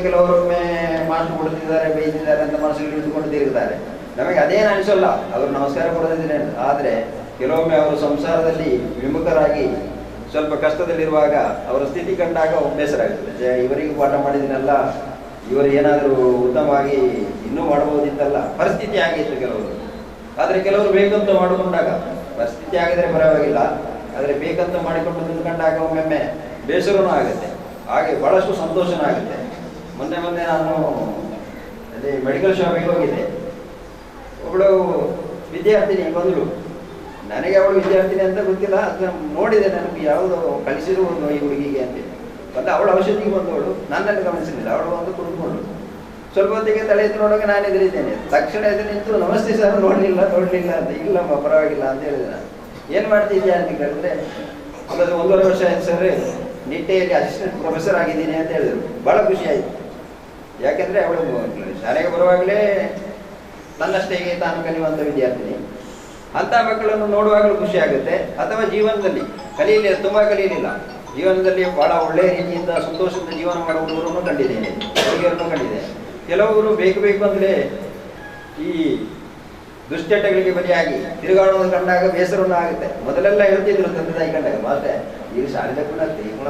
ಕೆಲವರೊಮ್ಮೆ ಮಾತು ಕೊಡುತ್ತಿದ್ದಾರೆ, ಬೈದಿದ್ದಾರೆ ಅಂತ ಮನಸ್ಸಿಗೆ ಹಿಡಿದುಕೊಂಡು ತಿರುಗುತ್ತಾರೆ. ನಮಗೆ ಅದೇನು ಅನಿಸಲ್ಲ, ಅವರು ನಮಸ್ಕಾರ ಕೊಡೋದಿದ್ರೆ. ಆದರೆ ಕೆಲವೊಮ್ಮೆ ಅವರು ಸಂಸಾರದಲ್ಲಿ ವಿಮುಖರಾಗಿ ಸ್ವಲ್ಪ ಕಷ್ಟದಲ್ಲಿರುವಾಗ ಅವರ ಸ್ಥಿತಿ ಕಂಡಾಗ ಬೇಸರ ಆಗ್ತದೆ. ಇವರಿಗೆ ಪಾಠ ಮಾಡಿದಿನಲ್ಲ, ಇವರು ಏನಾದರೂ ಉತ್ತಮವಾಗಿ ಇನ್ನೂ ಮಾಡಬಹುದಿತ್ತಲ್ಲ, ಪರಿಸ್ಥಿತಿ ಆಗಿತ್ತು ಕೆಲವರು. ಆದರೆ ಕೆಲವರು ಬೇಕಂತ ಮಾಡಿಕೊಂಡಾಗ, ಪರಿಸ್ಥಿತಿ ಆಗಿದರೆ ಪರವಾಗಿಲ್ಲ, ಆದರೆ ಬೇಕಂತ ಮಾಡಿಕೊಂಡು ನಿಂತ್ಕೊಂಡಾಗ ಒಮ್ಮೊಮ್ಮೆ ಬೇಸರನೂ ಆಗುತ್ತೆ. ಹಾಗೆ ಭಾಳಷ್ಟು ಸಂತೋಷನೂ ಆಗುತ್ತೆ. ಮೊನ್ನೆ ನಾನು ಅದೇ ಮೆಡಿಕಲ್ ಶಾಪಿಗೆ ಹೋಗಿದ್ದೆ. ಒಬ್ಬಳು ವಿದ್ಯಾರ್ಥಿನಿ ಬಂದಳು. ನನಗೆ ಅವಳು ವಿದ್ಯಾರ್ಥಿನಿ ಅಂತ ಗೊತ್ತಿಲ್ಲ, ಅದನ್ನ ನೋಡಿದೆ. ನನಗೆ ಯಾವುದು ಕಲಿಸಿರುವುದು ಈ ಹುಡುಗಿಗೆ ಅಂತೇಳಿ ಮತ್ತು ಅವಳು ಔಷಧಿಗೆ ಬಂದವಳು. ನನ್ನನ್ನು ಗಮನಿಸಲಿಲ್ಲ. ಅವಳು ಬಂದು ಕುಳಿತುಕೊಂಡು ಸ್ವಲ್ಪ ಹೊತ್ತಿಗೆ ತಲೆ ಎತ್ತಿ ನೋಡುವಾಗ ನಾನು ಎದುರಿದ್ದೇನೆ. ತಕ್ಷಣ ಎದುರು ನಿಂತು, ನಮಸ್ತೆ ಸರ್, ನೋಡಲಿಲ್ಲ ಅಂತ. ಇಲ್ಲಮ್ಮ ಪರವಾಗಿಲ್ಲ ಅಂತ ಹೇಳಿದೆ. ನಾನು ಏನು ಮಾಡ್ತಿದ್ಯಾ ಅಂತ ಕೇಳಿದ್ರೆ, ಅಲ್ಲದು 1.5 ವರ್ಷ ಆಯ್ತು ಸರ್, ನಿಟ್ಟೆಯಲ್ಲಿ ಅಸಿಸ್ಟೆಂಟ್ ಪ್ರೊಫೆಸರ್ ಆಗಿದ್ದೀನಿ ಅಂತ ಹೇಳಿದರು. ಭಾಳ ಖುಷಿ ಆಯಿತು. ಯಾಕೆಂದರೆ ಅವಳು ಶಾಲೆಗೆ ಬರುವಾಗಲೇ ತನ್ನಷ್ಟೇ ತಾನು ಕಲಿಯುವಂಥ ವಿದ್ಯಾರ್ಥಿನಿ. ಅಂಥ ಮಕ್ಕಳನ್ನು ನೋಡುವಾಗಲೂ ಖುಷಿ ಆಗುತ್ತೆ. ಅಥವಾ ಜೀವನದಲ್ಲಿ ತುಂಬ ಕಲಿಯಲಿಲ್ಲ, ಜೀವನದಲ್ಲಿ ಭಾಳ ಒಳ್ಳೆಯ ರೀತಿಯಿಂದ ಸಂತೋಷದಿಂದ ಜೀವನ ಮಾಡುವವರನ್ನು ಕಂಡಿದ್ದೇನೆ, ಹುಡುಗಿಯರನ್ನು ಕಂಡಿದ್ದೇನೆ. ಕೆಲವರು ಬೇಕು ಅಂದರೆ ಈ ದುಶ್ಚಟಗಳಿಗೆ ಬಲಿಯಾಗಿ ತಿರುಗಾಡೋದು ಕಂಡಾಗ ಬೇಸರವನ್ನು ಆಗುತ್ತೆ. ಮೊದಲೆಲ್ಲ ಹೇಳ್ತಿದ್ರು ತಂದೆ ತಾಯಿ ಕಂಡಾಗ, ಮಾತೆ ಈಗ ಶಾಲೆದ ಕೂಡ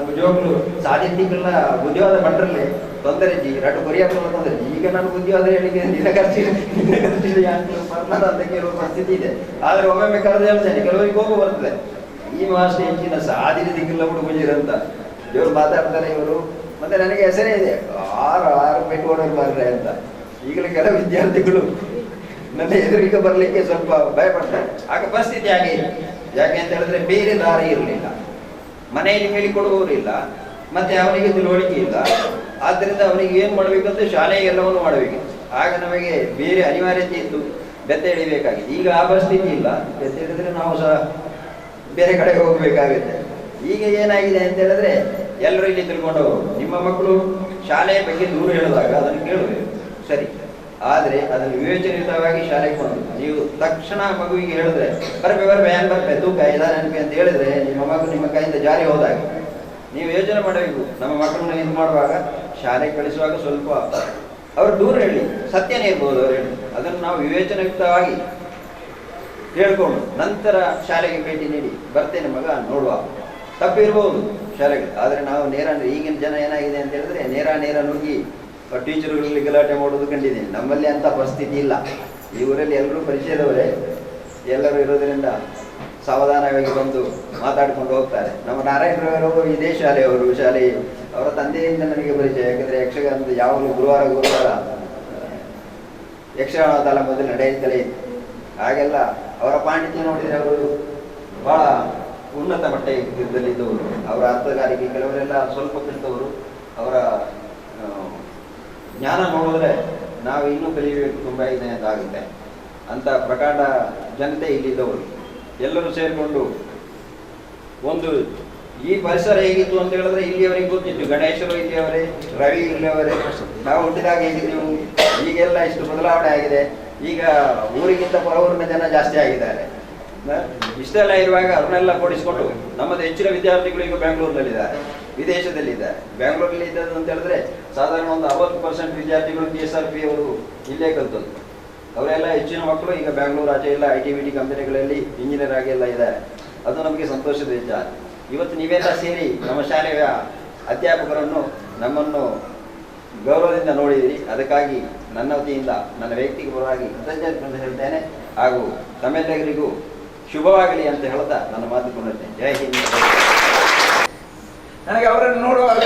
ಬುದ್ಧಿವಾಗಲು ಸಾಧಿತಿಗಳನ್ನ ಬುದ್ಧಿವಾದ ಬಂಡ್ರಲ್ಲಿ ತೊಂದರೆ ಜಿ ರಟ್ಟು ಕೊರಿಯಾಕ್ರಲ್ಲ ತೊಂದರೆ. ಈಗ ನಾನು ಬುದ್ಧಿವಾದ ಹೇಳಿಕೆ ನಿನ್ನ ಖರ್ಚಿದೆ ಅಂತ ಕೆಲವು ಪರಿಸ್ಥಿತಿ ಇದೆ. ಆದರೆ ಒಮ್ಮೊಮ್ಮೆ ಕರೆದು ಹೇಳ್ತೇನೆ, ಕೆಲವರಿಗೆ ಹೋಗು ಬರ್ತದೆ, ಈ ಮಾಸ್ಟರ್ ಹೆಚ್ಚಿನ ಸಾಧಿನ ದಿಕ್ಕಿಲ್ಲ ಹುಡುಗಿರಂತ ಇವರು ಮಾತಾಡ್ತಾರೆ ಇವರು. ಮತ್ತೆ ನನಗೆ ಹೆಸರೇ ಇದೆ, 6 ಬೆಟ್ಟೋಡರು ಬರ್ರೆ ಅಂತ. ಈಗಲೇ ಕೆಲವು ವಿದ್ಯಾರ್ಥಿಗಳು ನನ್ನ ಎದುರಿಗೆ ಬರಲಿಕ್ಕೆ ಸ್ವಲ್ಪ ಭಯಪಡ್ತಾರೆ. ಆಗ ಪರಿಸ್ಥಿತಿ ಹಾಗೆ ಇಲ್ಲ. ಯಾಕೆ ಅಂತ ಹೇಳಿದ್ರೆ ಬೇರೆ ದಾರಿ ಇರಲಿಲ್ಲ, ಮನೆಯಲ್ಲಿ ಹೇಳಿಕೊಡುವವರು ಇಲ್ಲ, ಮತ್ತೆ ಅವನಿಗೆ ತಿಳುವಳಿಕೆ ಇಲ್ಲ. ಆದ್ದರಿಂದ ಅವನಿಗೆ ಏನು ಮಾಡಬೇಕಂತ ಶಾಲೆಗೆ ಎಲ್ಲವನ್ನು ಮಾಡಬೇಕು. ಆಗ ನಮಗೆ ಬೇರೆ ಅನಿವಾರ್ಯತೆ ಇತ್ತು, ಬೆತ್ತ ಹಿಡಿಬೇಕಾಗಿದೆ. ಈಗ ಆ ಪರಿಸ್ಥಿತಿ ಇಲ್ಲ. ಬೆತ್ತ ಹಿಡಿದ್ರೆ ನಾವು ಸಹ ಬೇರೆ ಕಡೆ ಹೋಗಬೇಕಾಗುತ್ತೆ. ಈಗ ಏನಾಗಿದೆ ಅಂತ ಹೇಳಿದ್ರೆ ಎಲ್ಲರೂ ಇಲ್ಲಿ ತಿಳ್ಕೊಂಡು ನಿಮ್ಮ ಮಕ್ಕಳು ಶಾಲೆಯ ಬಗ್ಗೆ ದೂರ ಹೇಳಿದಾಗ ಅದನ್ನು ಕೇಳಬೇಕು ಸರಿ, ಆದರೆ ಅದನ್ನು ವಿವೇಚನಿತವಾಗಿ ಶಾಲೆಗೆ ಬಂದು ನೀವು ತಕ್ಷಣ ಮಗುವಿಗೆ ಹೇಳಿದ್ರೆ ಬರ್ಬೆ ಏನ್ ಬರ್ಬೆ ತೂಕ ಇದಾರೆ ನೆನಪಿ ಅಂತ ಹೇಳಿದ್ರೆ ನಿಮ್ಮ ಮಗು ನಿಮ್ಮ ಕೈಯಿಂದ ಜಾರಿ ಹೋದಾಗ ನೀವು ಯೋಚನೆ ಮಾಡಬೇಕು. ನಮ್ಮ ಮಕ್ಕಳನ್ನ ಇದು ಮಾಡುವಾಗ ಶಾಲೆಗೆ ಕಳಿಸುವಾಗ ಸ್ವಲ್ಪ ಅವ್ರು ದೂರ ಹೇಳಿ, ಸತ್ಯನೇ ಇರ್ಬೋದು ಅವ್ರು ಹೇಳಿ, ಅದನ್ನು ನಾವು ವಿವೇಚನಾಯುಕ್ತವಾಗಿ ಹೇಳ್ಕೊಂಡು ನಂತರ ಶಾಲೆಗೆ ಭೇಟಿ ನೀಡಿ ಬರ್ತೇನೆ ಮಗ ನೋಡುವ, ತಪ್ಪಿರ್ಬೋದು ಶಾಲೆಗೆ. ಆದರೆ ನಾವು ನೇರ ಈಗಿನ ಜನ ಏನಾಗಿದೆ ಅಂತ ಹೇಳಿದ್ರೆ ನೇರ ನುಗ್ಗಿ ಟೀಚರ್ಗಳಲ್ಲಿ ಗಲಾಟೆ ಮಾಡೋದು ಕಂಡಿದ್ದೀನಿ. ನಮ್ಮಲ್ಲಿ ಅಂತ ಪರಿಸ್ಥಿತಿ ಇಲ್ಲ. ಈ ಊರಲ್ಲಿ ಎಲ್ಲರೂ ಪರಿಚಯದವರೇ, ಎಲ್ಲರೂ ಇರೋದರಿಂದ ಸಾವಧಾನವಾಗಿ ಬಂದು ಮಾತಾಡ್ಕೊಂಡು ಹೋಗ್ತಾರೆ. ನಮ್ಮ ನಾರಾಯಣರವರು ಇದೇ ಶಾಲೆಯವರು, ಶಾಲೆ ಅವರ ತಂದೆಯಿಂದ ನನಗೆ ಪರಿಚಯ. ಯಾಕಂದರೆ ಯಕ್ಷಗಾನದ ಯಾವಾಗಲೂ ಗುರುವಾರ ಯಕ್ಷಗಾನ ತಾಲ ಮೊದಲು ನಡೆಯುತ್ತಲೇ ಇತ್ತು. ಹಾಗೆಲ್ಲ ಅವರ ಪಾಂಡಿತ್ಯ ನೋಡಿದರೆ ಅವರು ಬಹಳ ಉನ್ನತ ಮಟ್ಟದಲ್ಲಿದ್ದವರು. ಅವರ ಅರ್ಥಗಾರಿಕೆ ಕೆಲವರೆಲ್ಲ ಸ್ವಲ್ಪ ಕಲಿತವರು. ಅವರ ಜ್ಞಾನ ನೋಡಿದ್ರೆ ನಾವು ಇನ್ನೂ ಕಲಿಯಬೇಕು, ತುಂಬ ಇದೆ ಅಂತ ಆಗುತ್ತೆ. ಅಂತ ಪ್ರಕಾಂಡ ಜನತೆ ಇಲ್ಲಿದ್ದವರು ಎಲ್ಲರೂ ಸೇರಿಕೊಂಡು ಒಂದು ಈ ಪರಿಸರ ಹೇಗಿತ್ತು ಅಂತ ಹೇಳಿದ್ರೆ ಇಲ್ಲಿಯವರೆಗೆ ಗೊತ್ತಿತ್ತು. ಗಣೇಶರು ಇಲ್ಲಿಯವರೇ, ರವಿ ಇಲ್ಲಿಯವರೇ, ನಾವು ಹುಟ್ಟಿದಾಗ ಹೇಗಿದ್ದೀವಿ. ಈಗೆಲ್ಲ ಇಷ್ಟು ಬದಲಾವಣೆ ಆಗಿದೆ. ಈಗ ಊರಿಗಿಂತ ಹೊರಊರಿನ ಜನ ಜಾಸ್ತಿ ಆಗಿದ್ದಾರೆ. ಇಷ್ಟೆಲ್ಲ ಇರುವಾಗ ಅವ್ರನ್ನೆಲ್ಲ ಕೂಡಿಸ್ಕೊಂಡು ನಮ್ಮದು ಹೆಚ್ಚಿನ ವಿದ್ಯಾರ್ಥಿಗಳು ಈಗ ಬೆಂಗಳೂರಿನಲ್ಲಿದ್ದಾರೆ, ವಿದೇಶದಲ್ಲಿದ್ದಾರೆ. ಬೆಂಗಳೂರಲ್ಲಿ ಇದ್ದದ್ದು ಅಂತ ಹೇಳಿದ್ರೆ ಸಾಧಾರಣ ಒಂದು 60% ವಿದ್ಯಾರ್ಥಿಗಳು KSRP ಅವರು ಇಲ್ಲೇ ಕಲ್ತದ್ದು. ಅವರೆಲ್ಲ ಹೆಚ್ಚಿನ ಮಕ್ಕಳು ಈಗ ಬೆಂಗಳೂರು ಆಚೆ ಎಲ್ಲ IT-BT ಕಂಪನಿಗಳಲ್ಲಿ ಇಂಜಿನಿಯರ್ ಆಗಿ ಎಲ್ಲ ಇದ್ದಾರೆ. ಅದು ನಮಗೆ ಸಂತೋಷದ ವಿಚಾರ. ಇವತ್ತು ನೀವೆಲ್ಲ ಸೇರಿ ನಮ್ಮ ಶಾಲೆಯ ಅಧ್ಯಾಪಕರನ್ನು ನಮ್ಮನ್ನು ಗೌರವದಿಂದ ನೋಡಿದಿರಿ. ಅದಕ್ಕಾಗಿ ನನ್ನ ವತಿಯಿಂದ ನನ್ನ ವ್ಯಕ್ತಿಗತವಾಗಿ ಕೃತಜ್ಞತೆ ಹೇಳ್ತೇನೆ. ಹಾಗೂ ತಮ್ಮೆಲ್ಲರಿಗೂ ಶುಭವಾಗಲಿ ಅಂತ ಹೇಳ್ತಾ ನನ್ನ ಮಾತು ಕೊಂಡುತ್ತೇನೆ. ಜೈ ಹಿಂದ್. ನನಗೆ ಅವರನ್ನು ನೋಡುವಾಗ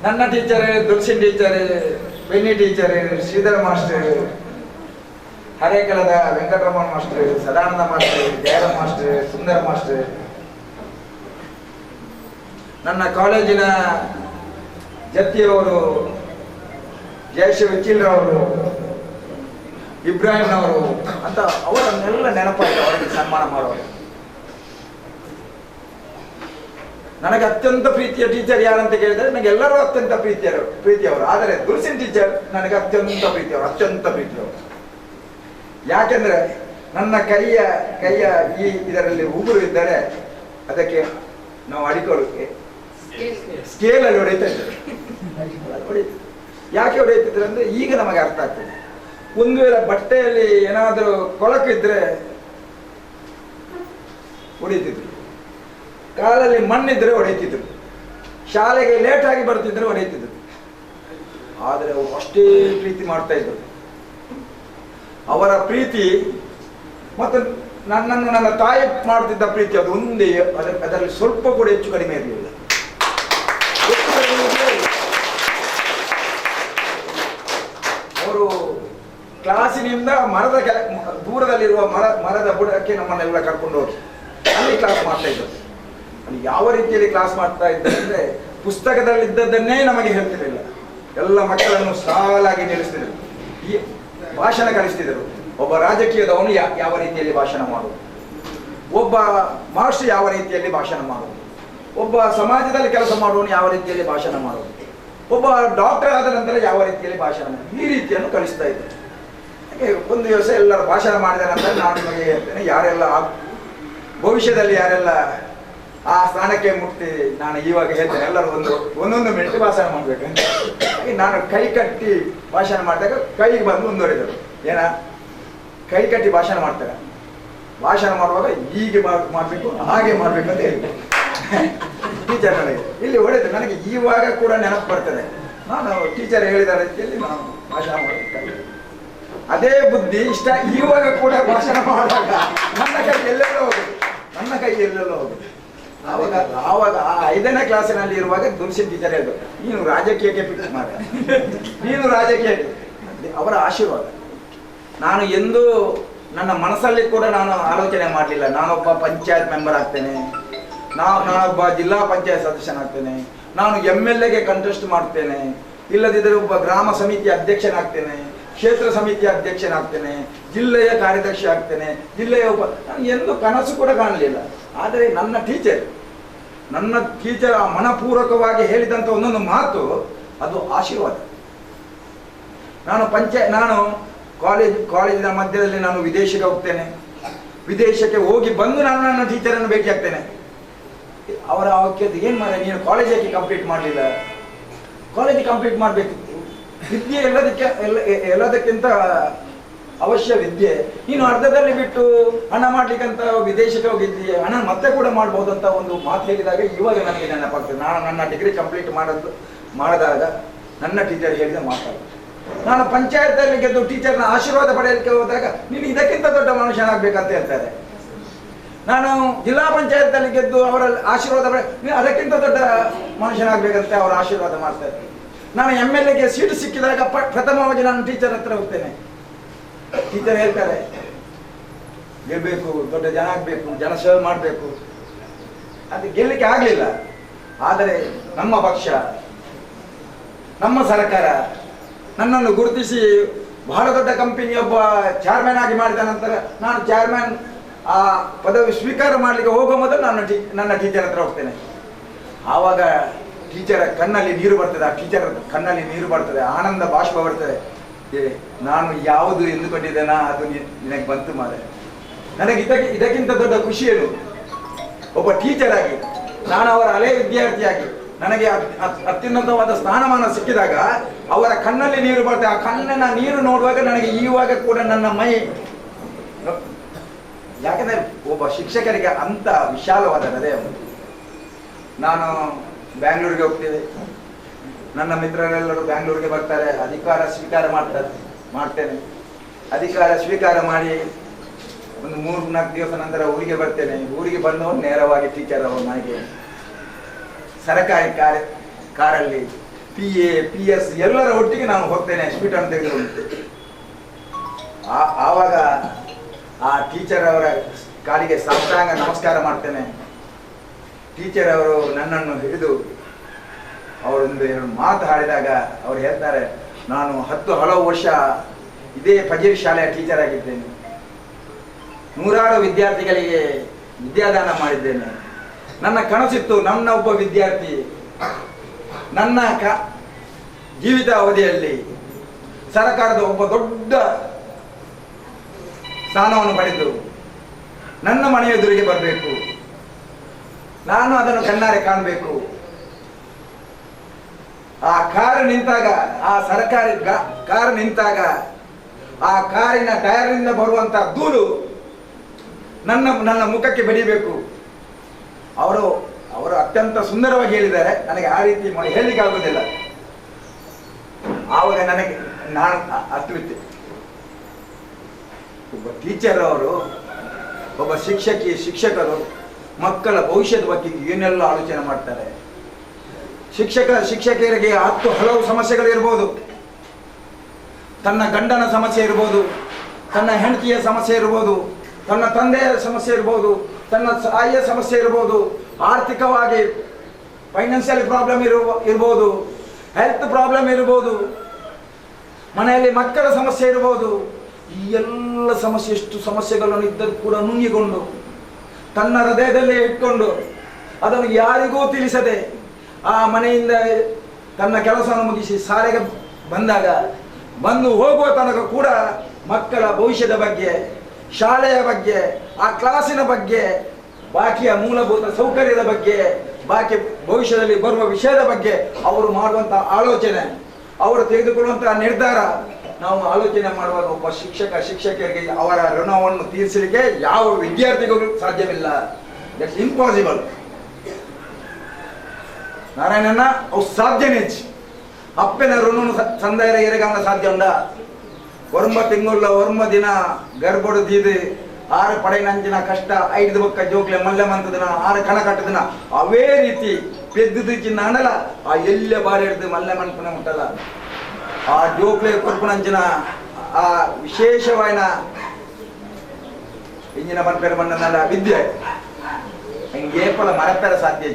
ನನ್ನ ಟೀಚರ್, ದುರ್ಸಿನ್ teacher, Benny teacher, Shridhara master, ಹರೇಕಲದ Venkataramana master, Sadananda master, Jayaram master, Sundara master, ನನ್ನ ಕಾಲೇಜಿನ ಜತ್ತಿಯವರು, ಜಯಶ್ರೀ ವಕೀಲರವರು, ಇಬ್ರಾಹಿಂನವರು ಅಂತ ಅವರನ್ನೆಲ್ಲ ನೆನಪಾಯಿತು. ಅವರಿಗೆ ಸನ್ಮಾನ ಮಾಡುವಾಗ ನನಗೆ ಅತ್ಯಂತ ಪ್ರೀತಿಯ ಟೀಚರ್ ಯಾರಂತ ಕೇಳಿದರೆ ನನಗೆ ಎಲ್ಲರೂ ಅತ್ಯಂತ ಪ್ರೀತಿಯವರು. ಆದರೆ ದುರ್ಸಿನ್ ಟೀಚರ್ ನನಗೆ ಅತ್ಯಂತ ಪ್ರೀತಿಯವರು. ಯಾಕೆಂದ್ರೆ ನನ್ನ ಕೈಯ ಈ ಇದರಲ್ಲಿ ಉಗುರು ಇದ್ದರೆ ಅದಕ್ಕೆ ನಾವು ಅಡಿಕೊಳ್ಳೋಕೆ ಸ್ಕೇಲಲ್ಲಿ ಹೊಡೆಯುತ್ತಾ ಇದ್ದೇವೆ. ಯಾಕೆ ಹೊಡೆಯುತ್ತಿದ್ರೆ ಅಂದ್ರೆ ಈಗ ನಮಗೆ ಅರ್ಥ ಆಗ್ತದೆ. ಒಂದು ವೇಳೆ ಬಟ್ಟೆಯಲ್ಲಿ ಏನಾದರೂ ಕೊಳಕಿದ್ರೆ ಹೊಡೆಯುತ್ತಿದ್ರು, ಕಾಲಲ್ಲಿ ಮಣ್ಣಿದ್ರೆ ಹೊಡೆಯುತ್ತಿದ್ರು, ಶಾಲೆಗೆ ಲೇಟ್ ಆಗಿ ಬರ್ತಿದ್ರೆ ಹೊಡೆಯುತ್ತಿದ್ರು. ಆದರೆ ಅವರು ಅಷ್ಟೇ ಪ್ರೀತಿ ಮಾಡ್ತಾ ಇದ್ರು. ಅವರ ಪ್ರೀತಿ ಮತ್ತು ನನ್ನನ್ನು ನನ್ನ ತಾಯಿ ಮಾಡ್ತಿದ್ದ ಪ್ರೀತಿ ಅದು ಒಂದೇ. ಅದರಲ್ಲಿ ಸ್ವಲ್ಪ ಕೂಡ ಹೆಚ್ಚು ಕಡಿಮೆ ಇರಲಿಲ್ಲ. ಅವರು ಕ್ಲಾಸಿನಿಂದ ದೂರದಲ್ಲಿರುವ ಮರದ ಬುಡಕ್ಕೆ ನಮ್ಮನ್ನೆಲ್ಲ ಕರ್ಕೊಂಡು ಹೋಗಿ ಅಲ್ಲಿ ಕ್ಲಾಸ್ ಮಾಡ್ತಾ ಇದ್ದರು. ಅಲ್ಲಿ ಯಾವ ರೀತಿಯಲ್ಲಿ ಕ್ಲಾಸ್ ಮಾಡ್ತಾ ಇದ್ದಾರೆ ಅಂದ್ರೆ ಪುಸ್ತಕದಲ್ಲಿದ್ದದ್ದನ್ನೇ ನಮಗೆ ಹೇಳ್ತಿರಲಿಲ್ಲ. ಎಲ್ಲ ಮಕ್ಕಳನ್ನು ಸಾಲಾಗಿ ನಿಲ್ಲಿಸ್ತಿದ್ರು, ಈ ಭಾಷಣ ಕಲಿಸ್ತಿದ್ರು. ಒಬ್ಬ ರಾಜಕೀಯದವನು ಯಾವ ರೀತಿಯಲ್ಲಿ ಭಾಷಣ ಮಾಡುವುದು, ಒಬ್ಬ ಮಾಸ್ಟರ್ ಯಾವ ರೀತಿಯಲ್ಲಿ ಭಾಷಣ ಮಾಡುವುದು, ಒಬ್ಬ ಸಮಾಜದಲ್ಲಿ ಕೆಲಸ ಮಾಡುವವನು ಯಾವ ರೀತಿಯಲ್ಲಿ ಭಾಷಣ ಮಾಡುವುದು, ಒಬ್ಬ ಡಾಕ್ಟರ್ ಆದ ನಂತರ ಯಾವ ರೀತಿಯಲ್ಲಿ ಭಾಷಣ ಮಾಡುವುದು, ಈ ರೀತಿಯನ್ನು ಕಲಿಸ್ತಾ ಇದ್ದರು. ಹಾಗೆ ಒಂದು ದಿವಸ ಎಲ್ಲರೂ ಭಾಷಣ ಮಾಡಿದ ನಂತರ ನಾನು ನಿಮಗೆ ಹೇಳ್ತೇನೆ, ಯಾರೆಲ್ಲ ಭವಿಷ್ಯದಲ್ಲಿ ಯಾರೆಲ್ಲ ಆ ಸ್ಥಾನಕ್ಕೆ ಮುಟ್ಟಿ ನಾನು ಇವಾಗ ಹೇಳ್ತೇನೆ, ಎಲ್ಲರೂ ಒಂದೊಂದು ಮಿನಿಟ್ ಭಾಷಣ ಮಾಡಬೇಕಂತ. ಹಾಗೆ ನಾನು ಕೈ ಕಟ್ಟಿ ಭಾಷಣ ಮಾಡಿದಾಗ ಕೈಗೆ ಬಂದು ಮುಂದುವರಿದರು. ಏನ ಕೈ ಕಟ್ಟಿ ಭಾಷಣ ಮಾಡ್ತಾರೆ, ಭಾಷಣ ಮಾಡುವಾಗ ಹೀಗೆ ಮಾಡಬೇಕು ಹಾಗೆ ಮಾಡಬೇಕು ಅಂತ ಹೇಳಿ ಟೀಚರ್ ನನಗೆ ಇಲ್ಲಿ ಹೊಡೆದು ನನಗೆ ಇವಾಗ ಕೂಡ ನೆನಪು ಬರ್ತದೆ. ನಾನು ಟೀಚರ್ ಹೇಳಿದ ರೀತಿಯಲ್ಲಿ ನಾನು ಭಾಷಣ ಮಾಡಬೇಕು. ಅದೇ ಬುದ್ಧಿ ಇಷ್ಟ ಇವಾಗ ಕೂಡ ಭಾಷಣ ಮಾಡುವಾಗ ನನ್ನ ಕೈ ಎಲ್ಲೆಲ್ಲೋ ಹೋಗುದು. ಆವಾಗ ಆ 5ನೇ ಕ್ಲಾಸಿನಲ್ಲಿ ಇರುವಾಗ ದುರ್ಸಿನ್ ಟೀಚರ್ ಹೇಳಿದ್ರು, ನೀನು ರಾಜಕೀಯಕ್ಕೆ ಫಿಕ್ಸ್ ಮಾಡ, ನೀನು ರಾಜಕೀಯಕ್ಕೆ. ಅವರ ಆಶೀರ್ವಾದ. ನಾನು ಎಂದೂ ನನ್ನ ಮನಸ್ಸಲ್ಲಿ ಕೂಡ ನಾನು ಆಲೋಚನೆ ಮಾಡಲಿಲ್ಲ ನಾನೊಬ್ಬ ಪಂಚಾಯತ್ ಮೆಂಬರ್ ಆಗ್ತೇನೆ, ನಾನೊಬ್ಬ ಜಿಲ್ಲಾ ಪಂಚಾಯತ್ ಸದಸ್ಯನಾಗ್ತೇನೆ, ನಾನು MLA ಕಂಟೆಸ್ಟ್ ಮಾಡ್ತೇನೆ, ಇಲ್ಲದಿದ್ದರೆ ಒಬ್ಬ ಗ್ರಾಮ ಸಮಿತಿ ಅಧ್ಯಕ್ಷನಾಗ್ತೇನೆ, ಕ್ಷೇತ್ರ ಸಮಿತಿ ಅಧ್ಯಕ್ಷನಾಗ್ತೇನೆ, ಜಿಲ್ಲೆಯ ಕಾರ್ಯದರ್ಶಿ ಆಗ್ತೇನೆ, ಜಿಲ್ಲೆಯ ನಾನು ಎಂದು ಕನಸು ಕೂಡ ಕಾಣಲಿಲ್ಲ. ಆದರೆ ನನ್ನ ಟೀಚರ್ ಮನಪೂರ್ವಕವಾಗಿ ಹೇಳಿದಂಥ ಒಂದೊಂದು ಮಾತು ಅದು ಆಶೀರ್ವಾದ. ನಾನು ಕಾಲೇಜಿನ ಮಧ್ಯದಲ್ಲಿ ನಾನು ವಿದೇಶಕ್ಕೆ ಹೋಗ್ತೇನೆ. ವಿದೇಶಕ್ಕೆ ಹೋಗಿ ಬಂದು ನಾನು ನನ್ನ ಟೀಚರನ್ನು ಭೇಟಿ ಆಗ್ತೇನೆ. ಅವರ ಕೇಳಿದ ಏನು ಮಾಡಿ ನೀನು ಕಾಲೇಜಿಗೆ ಕಂಪ್ಲೀಟ್ ಮಾಡಲಿಲ್ಲ? ಕಾಲೇಜ್ ಕಂಪ್ಲೀಟ್ ಮಾಡಬೇಕಿತ್ತು. ವಿದ್ಯೆ ಎಲ್ಲದಕ್ಕಿಂತ ಅವಶ್ಯ ವಿದ್ಯೆ. ನೀನು ಅರ್ಧದಲ್ಲಿ ಬಿಟ್ಟು ಹಣ ಮಾಡ್ಲಿಕ್ಕಂತ ವಿದೇಶಕ್ಕೆ ಹೋಗಿದ್ದೀಯ, ಹಣ ಮತ್ತೆ ಕೂಡ ಮಾಡ್ಬೋದು ಅಂತ ಒಂದು ಮಾತು ಹೇಳಿದಾಗ ಇವಾಗ ನನಗೆ ನೆನಪಾಗ್ತದೆ. ನಾನು ನನ್ನ ಡಿಗ್ರಿ ಕಂಪ್ಲೀಟ್ ಮಾಡಿದಾಗ ನನ್ನ ಟೀಚರ್ ಹೇಳಿದ ಮಾತಾಡ. ನಾನು ಪಂಚಾಯತಲ್ಲಿ ಗೆದ್ದು ಟೀಚರ್ನ ಆಶೀರ್ವಾದ ಪಡೆಯಲಿಕ್ಕೆ ಹೋದಾಗ ನೀನು ಇದಕ್ಕಿಂತ ದೊಡ್ಡ ಮನುಷ್ಯನಾಗಬೇಕಂತ ಹೇಳ್ತಾರೆ. ನಾನು ಜಿಲ್ಲಾ ಪಂಚಾಯತ್ನಲ್ಲಿ ಗೆದ್ದು ಅವರ ಆಶೀರ್ವಾದ ನೀನು ಅದಕ್ಕಿಂತ ದೊಡ್ಡ ಮನುಷ್ಯನಾಗಬೇಕಂತ ಅವರ ಆಶೀರ್ವಾದ ಮಾಡ್ತಾರೆ. ನಾನು MLAಗೆ ಸೀಟು ಸಿಕ್ಕಿದಾಗ ಪ್ರಥಮವಾಗಿ ನಾನು ಟೀಚರ್ ಹತ್ರ ಹೋಗ್ತೇನೆ. ಟೀಚರ್ ಹೇಳ್ತಾರೆ ಗೆಲ್ಲಬೇಕು, ದೊಡ್ಡ ಜನ ಆಗಬೇಕು, ಜನಸೇವೆ ಮಾಡಬೇಕು. ಅದು ಗೆಲ್ಲಕ್ಕೆ ಆಗಲಿಲ್ಲ. ಆದರೆ ನಮ್ಮ ಪಕ್ಷ, ನಮ್ಮ ಸರ್ಕಾರ ನನ್ನನ್ನು ಗುರುತಿಸಿ ಬಹಳ ದೊಡ್ಡ ಕಂಪನಿಯೊಬ್ಬ ಚೇರ್ಮನ್ ಆಗಿ ಮಾಡಿದ ನಂತರ ನಾನು ಚೇರ್ಮನ್ ಆ ಪದವಿ ಸ್ವೀಕಾರ ಮಾಡಲಿಕ್ಕೆ ಹೋಗುವ ಮೊದಲು ನನ್ನ ಟೀಚರ್ ಹತ್ರ ಹೋಗ್ತೇನೆ. ಆವಾಗ ಟೀಚರ್ ಕಣ್ಣಲ್ಲಿ ನೀರು ಬರ್ತದೆ. ಆ ಟೀಚರ್ ಕಣ್ಣಲ್ಲಿ ನೀರು ಬರ್ತದೆ, ಆನಂದ ಬಾಷ್ಪ ಬರ್ತದೆ. ನಾನು ಯಾವುದು ಎಂದುಕೊಂಡಿದ್ದೇನಾ ಅದು ನಿನಗೆ ಬಂತು ಮಾರೆ. ನನಗೆ ಇದಕ್ಕಿಂತ ದೊಡ್ಡ ಖುಷಿಯೇನು? ಒಬ್ಬ ಟೀಚರ್ ಆಗಿ, ನಾನು ಅವರ ಹಳೆಯ ವಿದ್ಯಾರ್ಥಿಯಾಗಿ ನನಗೆ ಅತ್ಯುನ್ನತವಾದ ಸ್ಥಾನಮಾನ ಸಿಕ್ಕಿದಾಗ ಅವರ ಕಣ್ಣಲ್ಲಿ ನೀರು ಬರ್ತದೆ. ಆ ಕಣ್ಣಿನ ನೀರು ನೋಡುವಾಗ ನನಗೆ ಈವಾಗ ಕೂಡ ನನ್ನ ಮೈ, ಯಾಕಂದ್ರೆ ಒಬ್ಬ ಶಿಕ್ಷಕರಿಗೆ ಅಂತ ವಿಶಾಲವಾದ ಹೃದಯ. ನಾನು ಬ್ಯಾಂಗ್ಳೂರಿಗೆ ಹೋಗ್ತೇವೆ, ನನ್ನ ಮಿತ್ರರೆಲ್ಲರೂ ಬ್ಯಾಂಗ್ಳೂರಿಗೆ ಬರ್ತಾರೆ, ಅಧಿಕಾರ ಸ್ವೀಕಾರ ಮಾಡ್ತೇನೆ. ಅಧಿಕಾರ ಸ್ವೀಕಾರ ಮಾಡಿ ಒಂದು 3-4 ದಿವಸ ನಂತರ ಊರಿಗೆ ಬರ್ತೇನೆ. ಊರಿಗೆ ಬಂದವರು ನೇರವಾಗಿ ಟೀಚರ್ ಅವರ ಮನೆಗೆ ಸರಕಾರಿ ಕಾರಲ್ಲಿ PA PS ಎಲ್ಲರ ಒಟ್ಟಿಗೆ ನಾನು ಹೋಗ್ತೇನೆ. ಸ್ವೀಟ್ ಅನ್ನು ತೆಗೆದುಕೊಂಡು ಆವಾಗ ಆ ಟೀಚರ್ ಅವರ ಕಾಲಿಗೆ ಸಾಷ್ಟಾಂಗ ನಮಸ್ಕಾರ ಮಾಡ್ತೇನೆ. ಟೀಚರ್ ಅವರು ನನ್ನನ್ನು ಹಿಡಿದು ಅವರೊಂದು 2 ಮಾತು ಹಾಡಿದಾಗ ಅವ್ರು ಹೇಳ್ತಾರೆ, ನಾನು ಹಲವು ವರ್ಷ ಇದೇ ಫಜೀರ್ ಶಾಲೆಯ ಟೀಚರ್ ಆಗಿದ್ದೇನೆ. 100 ವಿದ್ಯಾರ್ಥಿಗಳಿಗೆ ವಿದ್ಯಾದಾನ ಮಾಡಿದ್ದೇನೆ. ನನ್ನ ಕನಸಿತ್ತು, ನನ್ನ ಒಬ್ಬ ವಿದ್ಯಾರ್ಥಿ ನನ್ನ ಜೀವಿತ ಅವಧಿಯಲ್ಲಿ ಸರ್ಕಾರದ ಒಬ್ಬ ದೊಡ್ಡ ಸ್ಥಾನವನ್ನು ಪಡೆದು ನನ್ನ ಮನೆಯ ಎದುರಿಗೆ ಬರಬೇಕು, ನಾನು ಅದನ್ನು ಕಣ್ಣಾರೆ ಕಾಣಬೇಕು. ಆ ಕಾರು ನಿಂತಾಗ, ಆ ಸರ್ಕಾರಿ ಕಾರು ನಿಂತಾಗ ಆ ಕಾರಿನ ಟೈರ್ನಿಂದ ಬರುವಂತ ಧೂಳು ನನ್ನ ಮುಖಕ್ಕೆ ಬಡಿಬೇಕು. ಅವರು ಅತ್ಯಂತ ಸುಂದರವಾಗಿ ಹೇಳಿದ್ದಾರೆ. ನನಗೆ ಆ ರೀತಿ ಹೇಳಲಿಕ್ಕೆ ಆಗುವುದಿಲ್ಲ. ಆವಾಗ ನಾನು ಅತ್ವಿತ್ತೆ. ಒಬ್ಬ ಟೀಚರ್ ಅವರು, ಒಬ್ಬ ಶಿಕ್ಷಕರು ಮಕ್ಕಳ ಭವಿಷ್ಯದ ಬಗ್ಗೆ ಏನೆಲ್ಲ ಆಲೋಚನೆ ಮಾಡ್ತಾರೆ. ಶಿಕ್ಷಕರಿಗೆ ಹಲವು ಸಮಸ್ಯೆಗಳು ಇರ್ಬೋದು. ತನ್ನ ಗಂಡನ ಸಮಸ್ಯೆ ಇರ್ಬೋದು, ತನ್ನ ಹೆಂಡತಿಯ ಸಮಸ್ಯೆ ಇರ್ಬೋದು, ತನ್ನ ತಂದೆಯ ಸಮಸ್ಯೆ ಇರ್ಬೋದು, ತನ್ನ ತಾಯಿಯ ಸಮಸ್ಯೆ ಇರ್ಬೋದು, ಆರ್ಥಿಕವಾಗಿ ಫೈನಾನ್ಷಿಯಲ್ ಪ್ರಾಬ್ಲಮ್ ಇರ್ಬೋದು, ಹೆಲ್ತ್ ಪ್ರಾಬ್ಲಮ್ ಇರ್ಬೋದು, ಮನೆಯಲ್ಲಿ ಮಕ್ಕಳ ಸಮಸ್ಯೆ ಇರ್ಬೋದು. ಈ ಎಲ್ಲ ಸಮಸ್ಯೆ, ಎಷ್ಟು ಸಮಸ್ಯೆಗಳನ್ನು ಇದ್ದರೂ ಕೂಡ ನುಂಗಿಕೊಂಡು ತನ್ನ ಹೃದಯದಲ್ಲೇ ಇಟ್ಕೊಂಡು ಅದನ್ನು ಯಾರಿಗೂ ತಿಳಿಸದೆ ಆ ಮನೆಯಿಂದ ತನ್ನ ಕೆಲಸವನ್ನು ಮುಗಿಸಿ ಶಾಲೆಗೆ ಬಂದು ಹೋಗುವ ತನಕ ಕೂಡ ಮಕ್ಕಳ ಭವಿಷ್ಯದ ಬಗ್ಗೆ, ಶಾಲೆಯ ಬಗ್ಗೆ, ಆ ಕ್ಲಾಸಿನ ಬಗ್ಗೆ, ಬಾಕಿಯ ಮೂಲಭೂತ ಸೌಕರ್ಯದ ಬಗ್ಗೆ, ಬಾಕಿ ಭವಿಷ್ಯದಲ್ಲಿ ಬರುವ ವಿಷಯದ ಬಗ್ಗೆ ಅವರು ಮಾಡುವಂಥ ಆಲೋಚನೆ, ಅವರು ತೆಗೆದುಕೊಳ್ಳುವಂತಹ ನಿರ್ಧಾರ, ನಾವು ಆಲೋಚನೆ ಮಾಡುವಾಗ ಒಬ್ಬ ಶಿಕ್ಷಕರಿಗೆ ಅವರ ಋಣವನ್ನು ತೀರಿಸಲಿಕ್ಕೆ ಯಾವ ವಿದ್ಯಾರ್ಥಿಗೂ ಸಾಧ್ಯವಿಲ್ಲ. That's impossible. ನಾರಾಯಣನ ಅವು ಸಾಧ್ಯನೇ. ಅಪ್ಪನ ಋಣನು ಸಂದಾಯ ಇರಗಾನ ಸಾಧ್ಯ ಉಂಡ. 9 ತಿಂಗಳ 1 ದಿನ ಗರ್ಭಡು ದೀದು 6 ಪಡೆನಂಚಿನ ಕಷ್ಟ 5 ಬೊಕ್ಕ ಜೋಕ್ಲೆ ಮಲ್ಲೆಮಂತದಿನ 6 ಕಣ ಕಟ್ಟದಿನ ಅವೇ ರೀತಿ ಪೆದ್ದು ಚಿನ್ನ ಅಣಲ ಆ ಎಲ್ಲೆ ಬಾರಿ ಹಿಡಿದು ಮಲ್ಲೆಮಂತನ ಮುಟ್ಟಲ್ಲ. ಆ ಜೋಕ್ಲೆ ಕೊರ್ಪುನಂಚಿನ ಆ ವಿಶೇಷವಾದ ಇಂಜಿನ ಮನ್ಪೇರು ಬಂದನಲ್ಲ ವಿದ್ಯೆ ಹಿಂಗೇಪಲ ಮರಪೇರ ಸಾಧ್ಯ.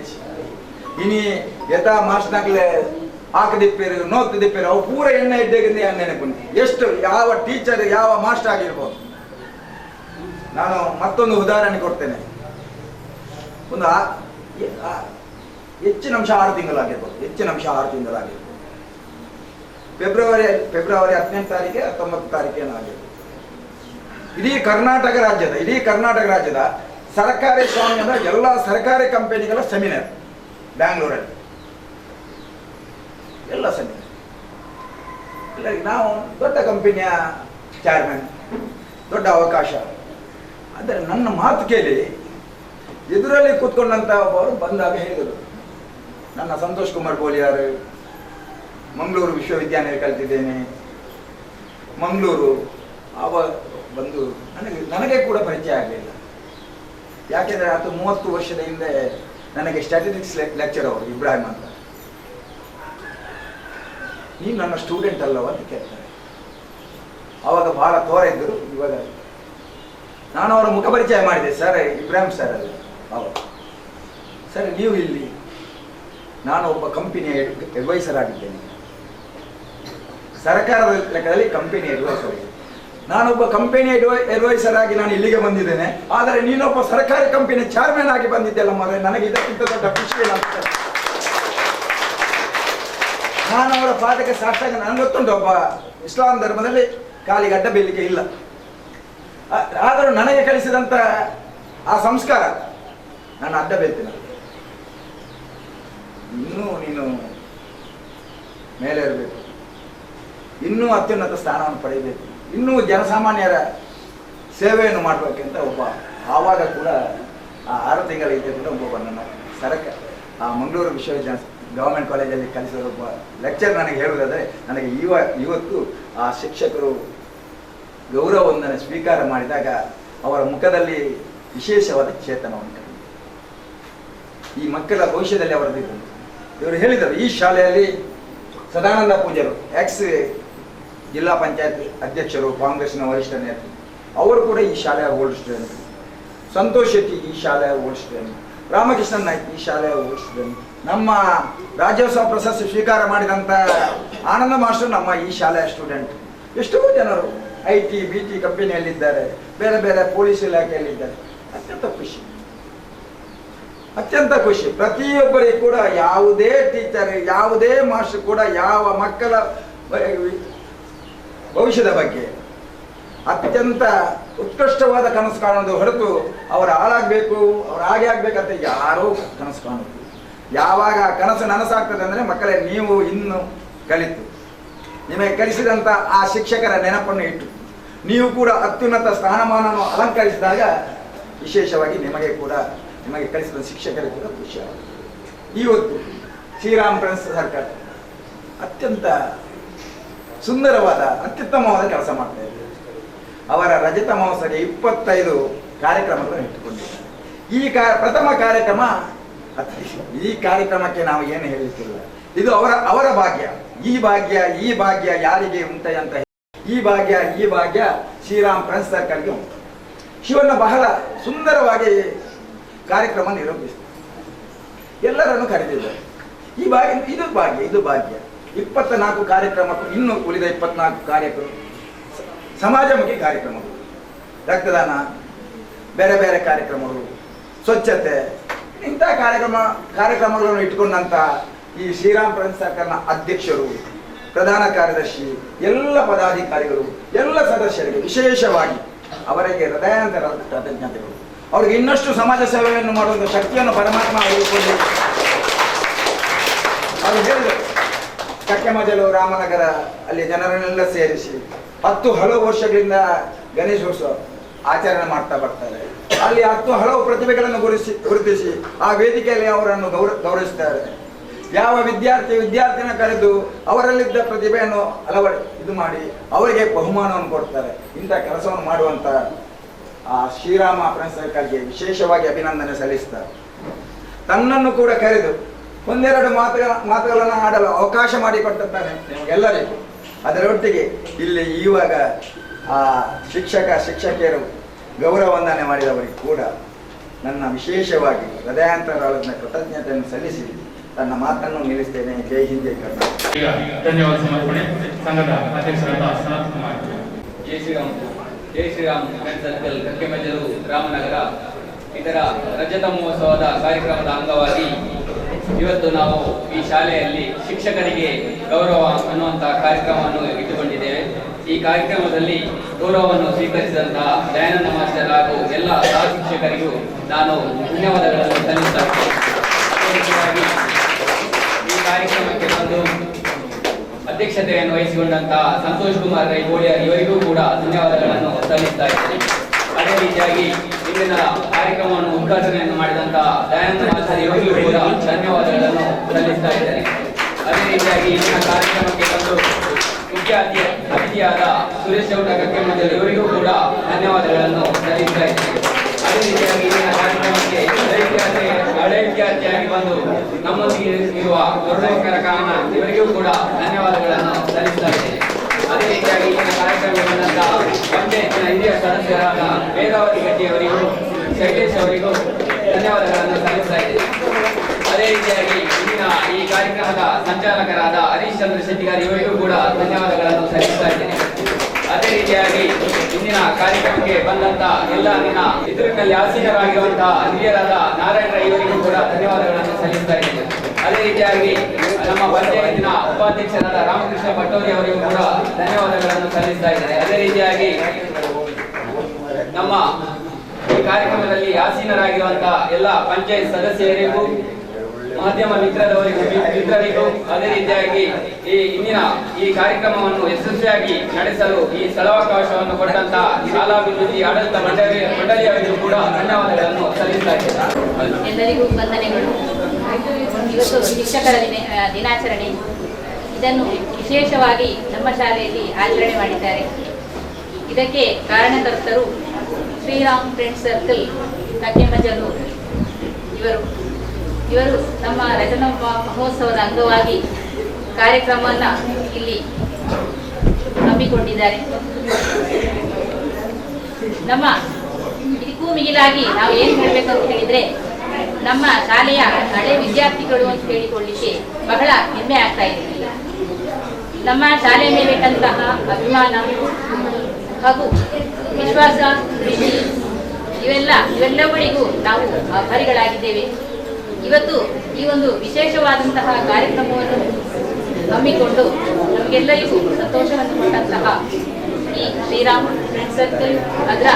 ಇನಿ ಯಥಾ ಮಾಸ್ಟರ್ನಾಗ್ಲೆ ಹಾಕದಿಪ್ಪೇರು ನೋಕ್ತಿದ್ದೇರು ಅವು ಪೂರ ಎಣ್ಣೆ ಇದ್ದೇಗಿಂದ ನೆನಪು. ಎಷ್ಟು ಯಾವ ಟೀಚರ್ ಯಾವ ಮಾಸ್ಟರ್ ಆಗಿರ್ಬೋದು ನಾನು ಮತ್ತೊಂದು ಉದಾಹರಣೆ ಕೊಡ್ತೇನೆ. ಒಂದು ಹೆಚ್ಚಿನ ಅಂಶ 6 ತಿಂಗಳಾಗಿರ್ಬೋದು, ಹೆಚ್ಚಿನ ಅಂಶ 6 ತಿಂಗಳಾಗಿರ್ಬೋದು. ಫೆಬ್ರವರಿ 18 ತಾರೀಕೆ 19 ತಾರೀಕೇನೋ ಆಗಿರ್ಬೋದು. ಇಡೀ ಕರ್ನಾಟಕ ರಾಜ್ಯದ ಸರ್ಕಾರಿ ಸ್ವಾಮ್ಯದ ಎಲ್ಲ ಸರ್ಕಾರಿ ಕಂಪನಿಗಳ ಸೆಮಿನಾರ್ ಬ್ಯಾಂಗ್ಳೂರಲ್ಲಿ, ಎಲ್ಲ ಸೆಮಿನಾರ್. ಇಲ್ಲ, ನಾವು ದೊಡ್ಡ ಕಂಪನಿಯ ಚೇರ್ಮನ್, ದೊಡ್ಡ ಅವಕಾಶ. ಆದರೆ ನನ್ನ ಮಾತು ಕೇಳಿ ಎದುರಲ್ಲಿ ಕೂತ್ಕೊಂಡಂತ ಒಬ್ಬರು ಬಂದಾಗ ಹೇಳಿದರು, ನನ್ನ ಸಂತೋಷ್ ಕುಮಾರ್ ಬೋಲಿಯಾರ್, ಮಂಗಳೂರು ವಿಶ್ವವಿದ್ಯಾಲಯ ಕಲಿತಿದ್ದೇನೆ, ಮಂಗಳೂರು. ಅವ ಬಂದು ನನಗೆ ಕೂಡ ಪರಿಚಯ ಆಗಲಿಲ್ಲ. ಯಾಕೆಂದರೆ ಅದು 30 ವರ್ಷದ ಹಿಂದೆ ನನಗೆ ಸ್ಟ್ಯಾಟಿಸ್ಟಿಕ್ಸ್ ಲೆಕ್ಚರ್ ಅವರು ಇಬ್ರಾಹಿಂ ಅಂತ. ನೀನು ನನ್ನ ಸ್ಟೂಡೆಂಟ್ ಅಲ್ಲವ ಅಂತ ಕೇಳ್ತಾರೆ. ಆವಾಗ ಬಹಳ ತೋರ ಇದ್ದರು. ಇವಾಗ ನಾನು ಅವರ ಮುಖ ಪರಿಚಯ ಮಾಡಿದೆ. ಸರ್, ಇಬ್ರಾಹಿಂ ಸರ್ ಅಲ್ಲ. ಹೌದು ಸರ್, ನೀವು ಇಲ್ಲಿ? ನಾನು ಒಬ್ಬ ಕಂಪನಿಯ ಅಡ್ವೈಸರ್ ಆಗಿದ್ದೇನೆ, ಸರ್ಕಾರದ ಲೆಕ್ಕದಲ್ಲಿ ಕಂಪನಿ ಅಡ್ವೈಸರ್. ನಾನೊಬ್ಬ ಕಂಪನಿ ಅಡ್ವೈಸರ್ ಆಗಿ ನಾನು ಇಲ್ಲಿಗೆ ಬಂದಿದ್ದೇನೆ. ಆದರೆ ನೀನೊಬ್ಬ ಸರ್ಕಾರಿ ಕಂಪನಿ ಚೇರ್ಮನ್ ಆಗಿ ಬಂದಿದ್ದೆಲ್ಲ ಮಾರೆ, ನನಗೆ ಇದಕ್ಕಿಂತ ದೊಡ್ಡ ಖುಷಿ ಏನಾಗ್ತದೆ. ನಾನು ಅವರ ಪಾಠಕ್ಕೆ ಸಾಷ್ಟಾಂಗ. ನನಗೆ ಗೊತ್ತುಂಟು, ಒಬ್ಬ ಇಸ್ಲಾಂ ಧರ್ಮದಲ್ಲಿ ಕಾಲಿಗೆ ಅಡ್ಡ ಬೀಳಿಕೆ ಇಲ್ಲ. ಆದರೂ ನನಗೆ ಕಲಿಸಿದಂಥ ಆ ಸಂಸ್ಕಾರ ನಾನು ಅಡ್ಡ ಬೀಳ್ತೇನೆ. ಇನ್ನೂ ನೀನು ಮೇಲೆ ಇರಬೇಕು, ಇನ್ನೂ ಅತ್ಯುನ್ನತ ಸ್ಥಾನವನ್ನು ಪಡೆಯಬೇಕು, ಇನ್ನೂ ಜನಸಾಮಾನ್ಯರ ಸೇವೆಯನ್ನು ಮಾಡಬೇಕಂತ ಒಬ್ಬ. ಆವಾಗ ಕೂಡ ಆ 6 ತಿಂಗಳ ಹಿಂದೆ ಕೂಡ ಒಬ್ಬ ನನ್ನ ಆ ಮಂಗಳೂರು ವಿಶ್ವವಿದ್ಯಾಲಯ ಗವರ್ಮೆಂಟ್ ಕಾಲೇಜಲ್ಲಿ ಕಲಿಸಿದ ಒಬ್ಬ ಲೆಕ್ಚರ್ ನನಗೆ ಹೇಳುವುದಾದರೆ, ನನಗೆ ಇವತ್ತು ಆ ಶಿಕ್ಷಕರು ಗೌರವವನ್ನು ಸ್ವೀಕಾರ ಮಾಡಿದಾಗ ಅವರ ಮುಖದಲ್ಲಿ ವಿಶೇಷವಾದ ಚೇತನವನ್ನು ಕಂಡು ಈ ಮಕ್ಕಳ ಭವಿಷ್ಯದಲ್ಲಿ ಅವರದ್ದು. ಇವರು ಹೇಳಿದರು, ಈ ಶಾಲೆಯಲ್ಲಿ ಸದಾನಂದ ಪೂಜಾರು, ಎಕ್ಸ್ ಜಿಲ್ಲಾ ಪಂಚಾಯತ್ ಅಧ್ಯಕ್ಷರು, ಕಾಂಗ್ರೆಸ್ನ ವರಿಷ್ಠ ನೇತ, ಅವರು ಕೂಡ ಈ ಶಾಲೆಯ ಓಲ್ಡ್ ಸ್ಟೂಡೆಂಟ್. ಸಂತೋಷ್ ಶೆಟ್ಟಿ ಈ ಶಾಲೆಯ ಓಲ್ಡ್ ಸ್ಟೂಡೆಂಟ್. ರಾಮಕೃಷ್ಣನ್ ನಾಯ್ಕ್ ಈ ಶಾಲೆಯ ಓಲ್ಡ್ ಸ್ಟೂಡೆಂಟ್. ನಮ್ಮ ರಾಜ್ಯೋತ್ಸವ ಪ್ರಶಸ್ತಿ ಸ್ವೀಕಾರ ಮಾಡಿದಂಥ ಆನಂದ ಮಾಸ್ಟರ್ ನಮ್ಮ ಈ ಶಾಲೆಯ ಸ್ಟೂಡೆಂಟ್. ಎಷ್ಟೋ ಜನರು IT BT ಕಂಪನಿಯಲ್ಲಿದ್ದಾರೆ, ಬೇರೆ ಬೇರೆ ಪೊಲೀಸ್ ಇಲಾಖೆಯಲ್ಲಿದ್ದಾರೆ. ಅತ್ಯಂತ ಖುಷಿ. ಪ್ರತಿಯೊಬ್ಬರಿಗೂ ಕೂಡ ಯಾವುದೇ ಟೀಚರ್, ಯಾವುದೇ ಮಾಸ್ಟರ್ ಕೂಡ ಯಾವ ಮಕ್ಕಳ ಭವಿಷ್ಯದ ಬಗ್ಗೆ ಅತ್ಯಂತ ಉತ್ಕೃಷ್ಟವಾದ ಕನಸು ಕಾಣೋದು ಹೊರತು ಅವರು ಹಾಳಾಗಬೇಕು, ಅವ್ರು ಹಾಗೆ ಆಗ್ಬೇಕಂತ ಯಾರೂ ಕನಸು ಕಾಣೋದು. ಯಾವಾಗ ಕನಸು ನನಸಾಗ್ತದೆ ಅಂದರೆ, ಮಕ್ಕಳೇ ನೀವು ಇನ್ನು ಕಲಿತು ನಿಮಗೆ ಕಲಿಸಿದಂಥ ಆ ಶಿಕ್ಷಕರ ನೆನಪನ್ನು ಇಟ್ಟು ನೀವು ಕೂಡ ಅತ್ಯುನ್ನತ ಸ್ಥಾನಮಾನವನ್ನು ಅಲಂಕರಿಸಿದಾಗ ವಿಶೇಷವಾಗಿ ನಿಮಗೆ ಕಲಿಸಿದ ಶಿಕ್ಷಕರಿಗೆ ಕೂಡ ಖುಷಿಯಾಗುತ್ತೆ. ಇವತ್ತು ಶ್ರೀರಾಮ್ ಫ್ರೆಂಡ್ಸ್ ಸರ್ಕಾರ ಅತ್ಯಂತ ಸುಂದರವಾದ ಅತ್ಯುತ್ತಮವಾದ ಕೆಲಸ ಮಾಡ್ತಾ ಇದ್ದಾರೆ. ಅವರ ರಜತ ಮಹೋತ್ಸವಕ್ಕೆ 25 ಕಾರ್ಯಕ್ರಮಗಳನ್ನು ಇಟ್ಟುಕೊಂಡಿದ್ದಾರೆ. ಪ್ರಥಮ ಕಾರ್ಯಕ್ರಮ ಈ ಕಾರ್ಯಕ್ರಮಕ್ಕೆ ನಾವು ಏನು ಹೇಳಲಿಕ್ಕಿಲ್ಲ. ಇದು ಅವರ ಭಾಗ್ಯ. ಈ ಭಾಗ್ಯ ಯಾರಿಗೆ ಉಂಟೆ ಅಂತ, ಈ ಭಾಗ್ಯ ಶ್ರೀರಾಮ್ ಫ್ರೆಂಡ್ಸ್ ಸರ್ಕಲ್ಗೆ ಉಂಟು. ಶಿವಣ್ಣ ಬಹಳ ಸುಂದರವಾಗಿ ಕಾರ್ಯಕ್ರಮ ನಿರೂಪಿಸಿದ್ದಾರೆ, ಎಲ್ಲರನ್ನು ಕರೆದಿದ್ದಾರೆ. ಇದು ಭಾಗ್ಯ. 24 ಕಾರ್ಯಕ್ರಮಕ್ಕೂ ಇನ್ನು ಉಳಿದ 24 ಕಾರ್ಯಕ್ರಮ ಸಮಾಜಮುಖಿ ಕಾರ್ಯಕ್ರಮಗಳು, ರಕ್ತದಾನ, ಬೇರೆ ಬೇರೆ ಕಾರ್ಯಕ್ರಮಗಳು, ಸ್ವಚ್ಛತೆ, ಇಂಥ ಕಾರ್ಯಕ್ರಮಗಳನ್ನು ಇಟ್ಕೊಂಡಂತ ಈ ಶ್ರೀರಾಮ್ ಫ್ರೆಂಡ್ಸ್ ಸರ್ಕಲ್ನ ಅಧ್ಯಕ್ಷರು, ಪ್ರಧಾನ ಕಾರ್ಯದರ್ಶಿ, ಎಲ್ಲ ಪದಾಧಿಕಾರಿಗಳು, ಎಲ್ಲ ಸದಸ್ಯರಿಗೆ ವಿಶೇಷವಾಗಿ ಅವರಿಗೆ ಹೃದಯಾಂತರ ಕೃತಜ್ಞತೆಗಳು. ಅವ್ರಿಗೆ ಇನ್ನಷ್ಟು ಸಮಾಜ ಸೇವೆಯನ್ನು ಮಾಡುವಂಥ ಶಕ್ತಿಯನ್ನು ಪರಮಾತ್ಮ ಅವರಿಗೆ ಕೊಡಲಿ. ಅವರು ಹೇಳಿದರು, ಕಕ್ಕೆಮಜಲು ರಾಮನಗರ ಅಲ್ಲಿ ಜನರನ್ನೆಲ್ಲ ಸೇರಿಸಿ 10 ಹಲವು ವರ್ಷಗಳಿಂದ ಗಣೇಶೋತ್ಸವ ಆಚರಣೆ ಮಾಡ್ತಾ ಬರ್ತಾರೆ. ಅಲ್ಲಿ 10 ಹಲವು ಪ್ರತಿಭೆಗಳನ್ನು ಗುರುತಿಸಿ ಆ ವೇದಿಕೆಯಲ್ಲಿ ಅವರನ್ನು ಗೌರವಿಸ್ತಾರೆ. ಯಾವ ವಿದ್ಯಾರ್ಥಿನ ಕರೆದು ಅವರಲ್ಲಿದ್ದ ಪ್ರತಿಭೆಯನ್ನು ಇದು ಮಾಡಿ ಅವರಿಗೆ ಬಹುಮಾನವನ್ನು ಕೊಡ್ತಾರೆ. ಇಂಥ ಕೆಲಸವನ್ನು ಮಾಡುವಂಥ ಆ ಶ್ರೀರಾಮ ಫ್ರೆಂಡ್ಸ್ ಸರ್ಕಲ್ಗೆ ವಿಶೇಷವಾಗಿ ಅಭಿನಂದನೆ ಸಲ್ಲಿಸ್ತಾರೆ. ತನ್ನನ್ನು ಕೂಡ ಕರೆದು ಒಂದೆರಡು ಮಾತುಗಳನ್ನು ಆಡಲು ಅವಕಾಶ ಮಾಡಿಕೊಟ್ಟಿದ್ದಾನೆ ನಿಮಗೆಲ್ಲರಿಗೂ. ಅದರೊಟ್ಟಿಗೆ ಇಲ್ಲಿ ಇವಾಗ ಆ ಶಿಕ್ಷಕಿಯರು ಗೌರವ ವಂದನೆ ಮಾಡಿದವರಿಗೆ ಕೂಡ ನನ್ನ ವಿಶೇಷವಾಗಿ ಹೃದಯಾಂತರಾಳದ ಕೃತಜ್ಞತೆಯನ್ನು ಸಲ್ಲಿಸಿ ತನ್ನ ಮಾತನ್ನು ನಿಲ್ಲಿಸ್ತೇನೆ. ಜೈ ಹಿಂದ್, ಜೈ ಕರ್ನಾಟಕ. ಈಗ ಧನ್ಯವಾದ ಸಮರ್ಪಣೆ ಸಂಘದ ಅಧ್ಯಕ್ಷರಾದ ಸನತ್ ಕುಮಾರ್. ಜೈ ಶ್ರೀರಾಮ್ ಫ್ರೆಂಡ್ಸ್ ಸರ್ಕಲ್ ಕಕ್ಕೆಮಜಲು ರಾಮನಗರ ಇದರ ರಜತ ಮಹೋತ್ಸವದ ಕಾರ್ಯಕ್ರಮದ ಅಂಗವಾಗಿ ಇವತ್ತು ನಾವು ಈ ಶಾಲೆಯಲ್ಲಿ ಶಿಕ್ಷಕರಿಗೆ ಗೌರವ ಅನ್ನುವಂತಹ ಕಾರ್ಯಕ್ರಮವನ್ನು ಇಟ್ಟುಕೊಂಡಿದ್ದೇವೆ. ಈ ಕಾರ್ಯಕ್ರಮದಲ್ಲಿ ಗೌರವವನ್ನು ಸ್ವೀಕರಿಸಿದಂತಹ ದಯಾನಂದ ಮಾಸ್ಟರ್ ಹಾಗೂ ಎಲ್ಲ ಸಹ ಶಿಕ್ಷಕರಿಗೂ ನಾನು ಧನ್ಯವಾದಗಳನ್ನು ಸಲ್ಲಿಸುತ್ತೇನೆ. ಅದೇ ರೀತಿಯಾಗಿ ಈ ಕಾರ್ಯಕ್ರಮಕ್ಕೆ ಬಂದು ಅಧ್ಯಕ್ಷತೆಯನ್ನು ವಹಿಸಿಕೊಂಡಂತಹ ಸಂತೋಷ್ ಕುಮಾರ್ ರೈ ಗೋಳಿಯರ್ ಇವರಿಗೂ ಕೂಡ ಧನ್ಯವಾದಗಳನ್ನು ಸಲ್ಲಿಸ್ತಾ ಇದ್ದೇನೆ. ಅದೇ ರೀತಿಯಾಗಿ ಇಂದಿನ ಕಾರ್ಯಕ್ರಮವನ್ನು ಉದ್ಘಾಟನೆಯನ್ನು ಮಾಡಿದಂತಹ ದಯಾನಂದ ಮಾಸ್ಟರ್ ಇವರಿಗೂ ಕೂಡ ಧನ್ಯವಾದಗಳನ್ನು ಸಲ್ಲಿಸ್ತಾ ಇದ್ದೇನೆ. ಅದೇ ರೀತಿಯಾಗಿ ಇಂದಿನ ಕಾರ್ಯಕ್ರಮಕ್ಕೆ ಬಂದು ಮುಖ್ಯ ಅತಿಥಿಯಾದ ಸುರೇಶ್ ಗೌಡ ಕಕ್ಕೆಮಂಜಲ್ ಇವರಿಗೂ ಕೂಡ ಧನ್ಯವಾದಗಳನ್ನು ಸಲ್ಲಿಸ್ತಾ ಇದ್ದೇನೆ. ಅದೇ ರೀತಿಯಾಗಿ ಇಂದಿನ ಕಾರ್ಯಕ್ರಮಕ್ಕೆ ಹಳೆ ವಿದ್ಯಾರ್ಥಿಯಾಗಿ ಬಂದು ನಮ್ಮೊಂದಿಗೆ ಇರುವ ಗೌರವಕರ ಕಾರಣ ಇವರಿಗೂ ಕೂಡ ಧನ್ಯವಾದಗಳನ್ನು ಸಲ್ಲಿಸ್ತಾ ಇದ್ದೇನೆ. ಅದೇ ರೀತಿಯಾಗಿ ಇಂದಿನ ಕಾರ್ಯಕ್ರಮಕ್ಕೆ ಬಂದಂತಹ ಪಂಚಾಯತ್ನ ಹಿರಿಯ ಸದಸ್ಯರಾದ ವೇದಾವತಿ ಗಟ್ಟಿಯವರಿಗೂ ಶೈಲೇಶ್ ಅವರಿಗೂ ಧನ್ಯವಾದಗಳನ್ನು ಸಲ್ಲಿಸ್ತಾ ಇದ್ದೇನೆ. ಅದೇ ರೀತಿಯಾಗಿ ಇಂದಿನ ಈ ಕಾರ್ಯಕ್ರಮದ ಸಂಚಾಲಕರಾದ ಹರೀಶ್ ಚಂದ್ರ ಶೆಟ್ಟಿಗಾರ್ ಇವರಿಗೂ ಕೂಡ ಧನ್ಯವಾದಗಳನ್ನು ಸಲ್ಲಿಸ್ತಾ ಇದ್ದೇನೆ. ಅದೇ ರೀತಿಯಾಗಿ ಇಂದಿನ ಕಾರ್ಯಕ್ರಮಕ್ಕೆ ಬಂದಂತ ಎಲ್ಲ ನನ್ನ ಎದುರಿನಲ್ಲಿ ಆಸೀನರಾಗಿರುವಂತಹ ಹಿರಿಯರಾದ ನಾರಾಯಣ ರೈ ಇವರಿಗೂ ಕೂಡ ಧನ್ಯವಾದಗಳನ್ನು ಸಲ್ಲಿಸ್ತಾ ಇದ್ದೇನೆ. ಅದೇ ರೀತಿಯಾಗಿ ನಮ್ಮ ಪಂಚಾಯತಿನ ಉಪಾಧ್ಯಕ್ಷರಾದ ರಾಮಕೃಷ್ಣ ಪಟ್ಟೋರಿ ಅವರಿಗೂ ಕೂಡ ಧನ್ಯವಾದಗಳನ್ನು ಸಲ್ಲಿಸ್ತಾ ಇದ್ದೇನೆ. ಅದೇ ರೀತಿಯಾಗಿ ನಮ್ಮ ಈ ಕಾರ್ಯಕ್ರಮದಲ್ಲಿ ಆಸೀನರಾಗಿರುವಂತಹ ಎಲ್ಲ ಪಂಚಾಯತ್ ಸದಸ್ಯರಿಗೂ ಮಾಧ್ಯಮ ಮಿತ್ರರಿಗೂ ಅದೇ ರೀತಿಯಾಗಿ ಈ ಇಂದಿನ ಈ ಕಾರ್ಯಕ್ರಮವನ್ನು ಯಶಸ್ವಿಯಾಗಿ ನಡೆಸಲು ಈ ಸ್ಥಳಾವಕಾಶವನ್ನು ಕೊಟ್ಟಂತಹ ಶಾಲಾಭಿವೃದ್ಧಿ ಆಡಳಿತ ಮಂಡಳಿಯವರಿಗೂ ಕೂಡ ಧನ್ಯವಾದಗಳನ್ನು ಸಲ್ಲಿಸ್ತಾ ಇದ್ದೇನೆ. ಎಲ್ಲರಿಗೂ ವಂದನೆಗಳು. ಇವತ್ತು ಶಿಕ್ಷಕರ ದಿನಾಚರಣೆ. ಇದನ್ನು ವಿಶೇಷವಾಗಿ ನಮ್ಮ ಶಾಲೆಯಲ್ಲಿ ಆಚರಣೆ ಮಾಡಿದ್ದಾರೆ. ಇದಕ್ಕೆ ಕಾರಣಕರ್ತರು ಶ್ರೀರಾಮ್ ಫ್ರೆಂಡ್ಸ್ ಸರ್ಕಲ್ ಕಕ್ಕೆಮಂಜಲು ಇವರು ನಮ್ಮ ರಜತ ಮಹೋತ್ಸವದ ಅಂಗವಾಗಿ ಕಾರ್ಯಕ್ರಮವನ್ನು ಇಲ್ಲಿ ಹಮ್ಮಿಕೊಂಡಿದ್ದಾರೆ. ನಮ್ಮ ಇದಕ್ಕೂ ಮಿಗಿಲಾಗಿ ನಾವು ಏನು ಹೇಳಬೇಕಂತ ಹೇಳಿದರೆ, ನಮ್ಮ ಶಾಲೆಯ ಹಳೆ ವಿದ್ಯಾರ್ಥಿಗಳು ಅಂತ ಹೇಳಿಕೊಳ್ಳಿಕ್ಕೆ ಬಹಳ ಹೆಮ್ಮೆ ಆಗ್ತಾ ಇದೆ. ನಮ್ಮ ಶಾಲೆ ಮೇಲೆ ಇಟ್ಟಂತಹ ಅಭಿಮಾನ ಹಾಗೂ ವಿಶ್ವಾಸ, ಪ್ರೀತಿ ಇವೆಲ್ಲವುಗಳಿಗೂ ನಾವು ಆಭಾರಿಗಳಾಗಿದ್ದೇವೆ. ಇವತ್ತು ಈ ಒಂದು ವಿಶೇಷವಾದಂತಹ ಕಾರ್ಯಕ್ರಮವನ್ನು ಹಮ್ಮಿಕೊಂಡು ನಮಗೆಲ್ಲರಿಗೂ ಸಂತೋಷವನ್ನು ಕೊಟ್ಟಂತಹ ಈ ಶ್ರೀರಾಮ್ ಫ್ರೆಂಡ್ಸ್ ಸರ್ಕಲ್ ಅದರ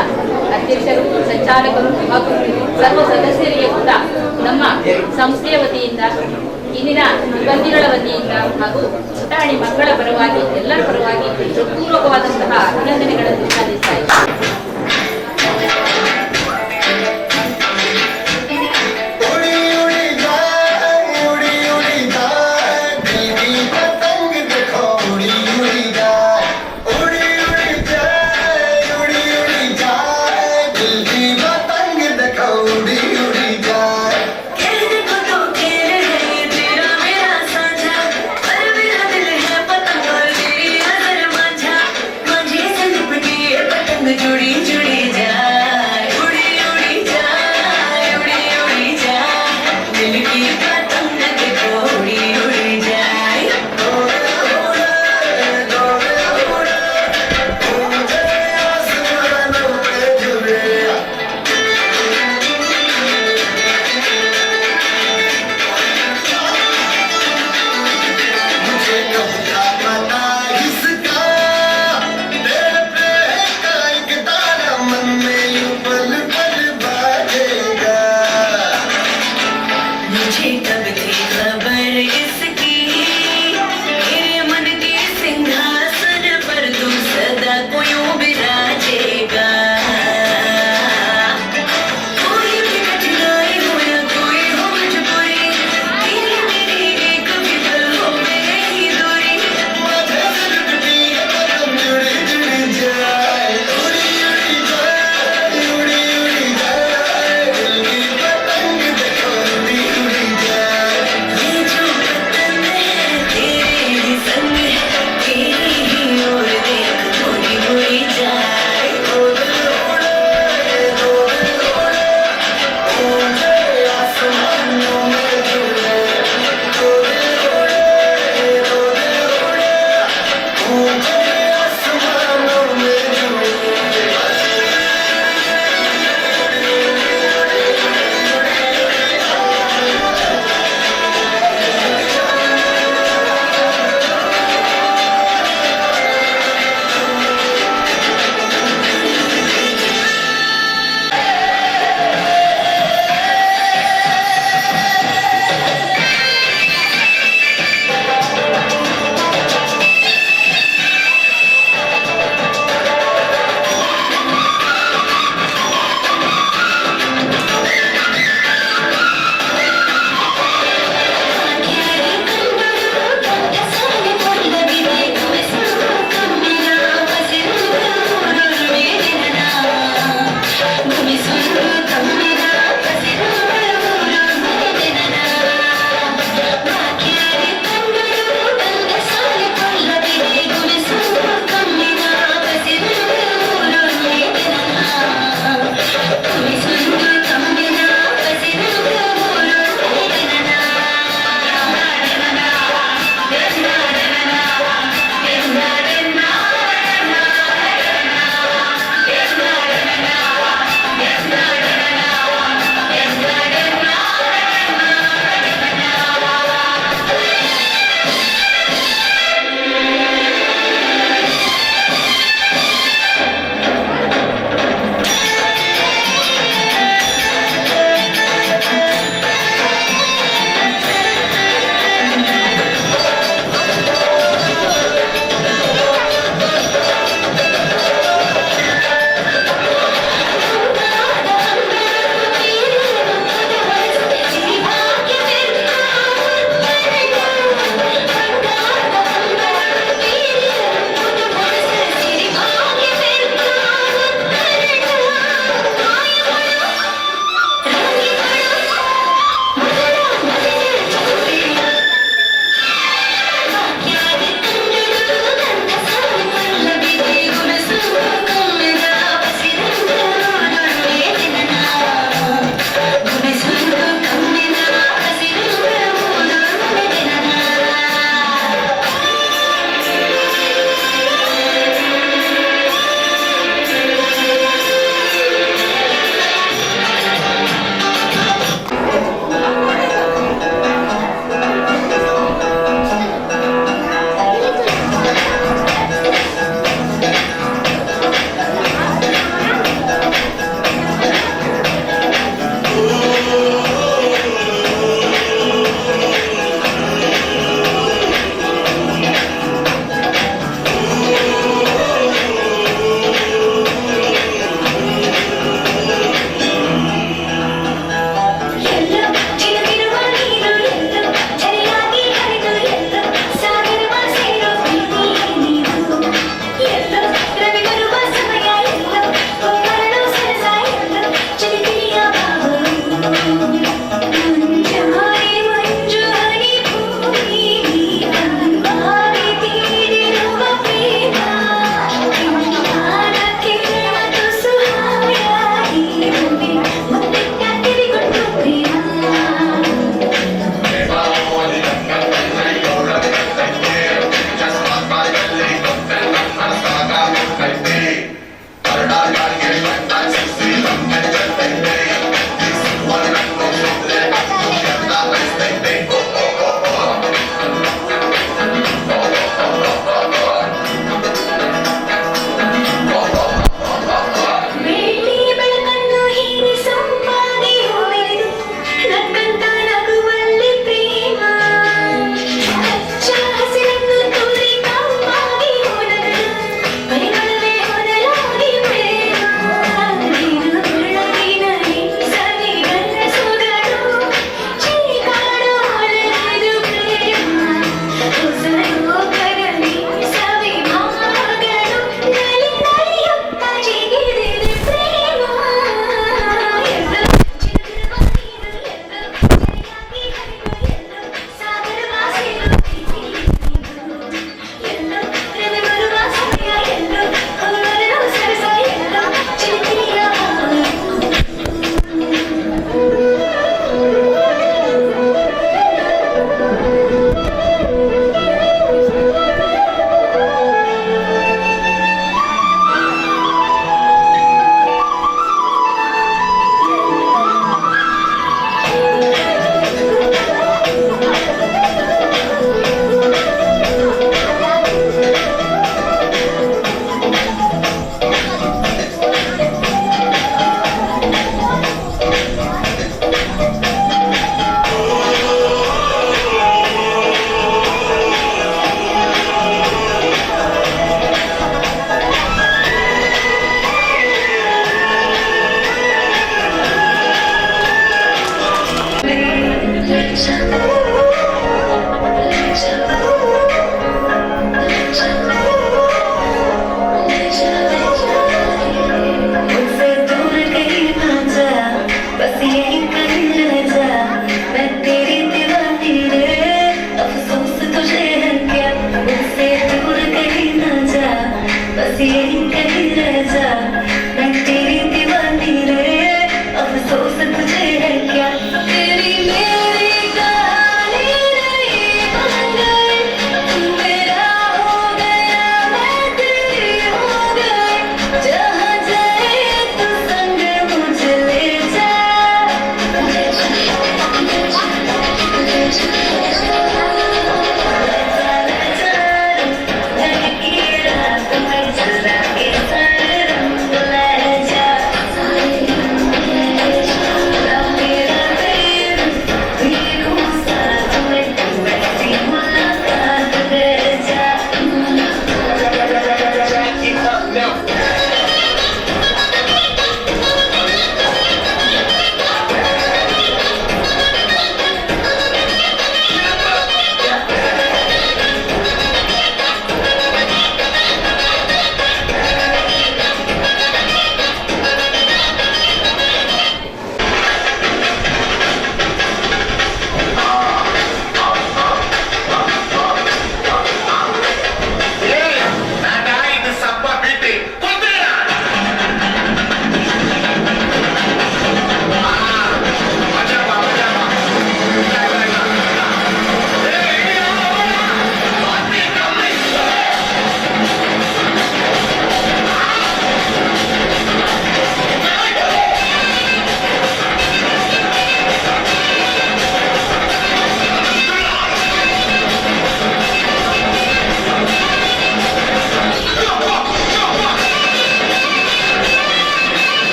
ಅಧ್ಯಕ್ಷರು, ಸಂಚಾಲಕರು ಹಾಗೂ ಸರ್ವ ಸದಸ್ಯರಿಗೆ ಕೂಡ ನಮ್ಮ ಸಂಸ್ಥೆಯ ವತಿಯಿಂದ, ಇಂದಿನ ಸಿಬ್ಬಂದಿಗಳ ವತಿಯಿಂದ ಹಾಗೂ ಪುಟಾಣಿ ಮಕ್ಕಳ ಪರವಾಗಿ ಎಲ್ಲರ ಪರವಾಗಿ ಹೃತ್ಪೂರ್ವಕವಾದಂತಹ ಅಭಿನಂದನೆಗಳನ್ನು ಸಲ್ಲಿಸ್ತಾ ಇದ್ದೇನೆ. the Shut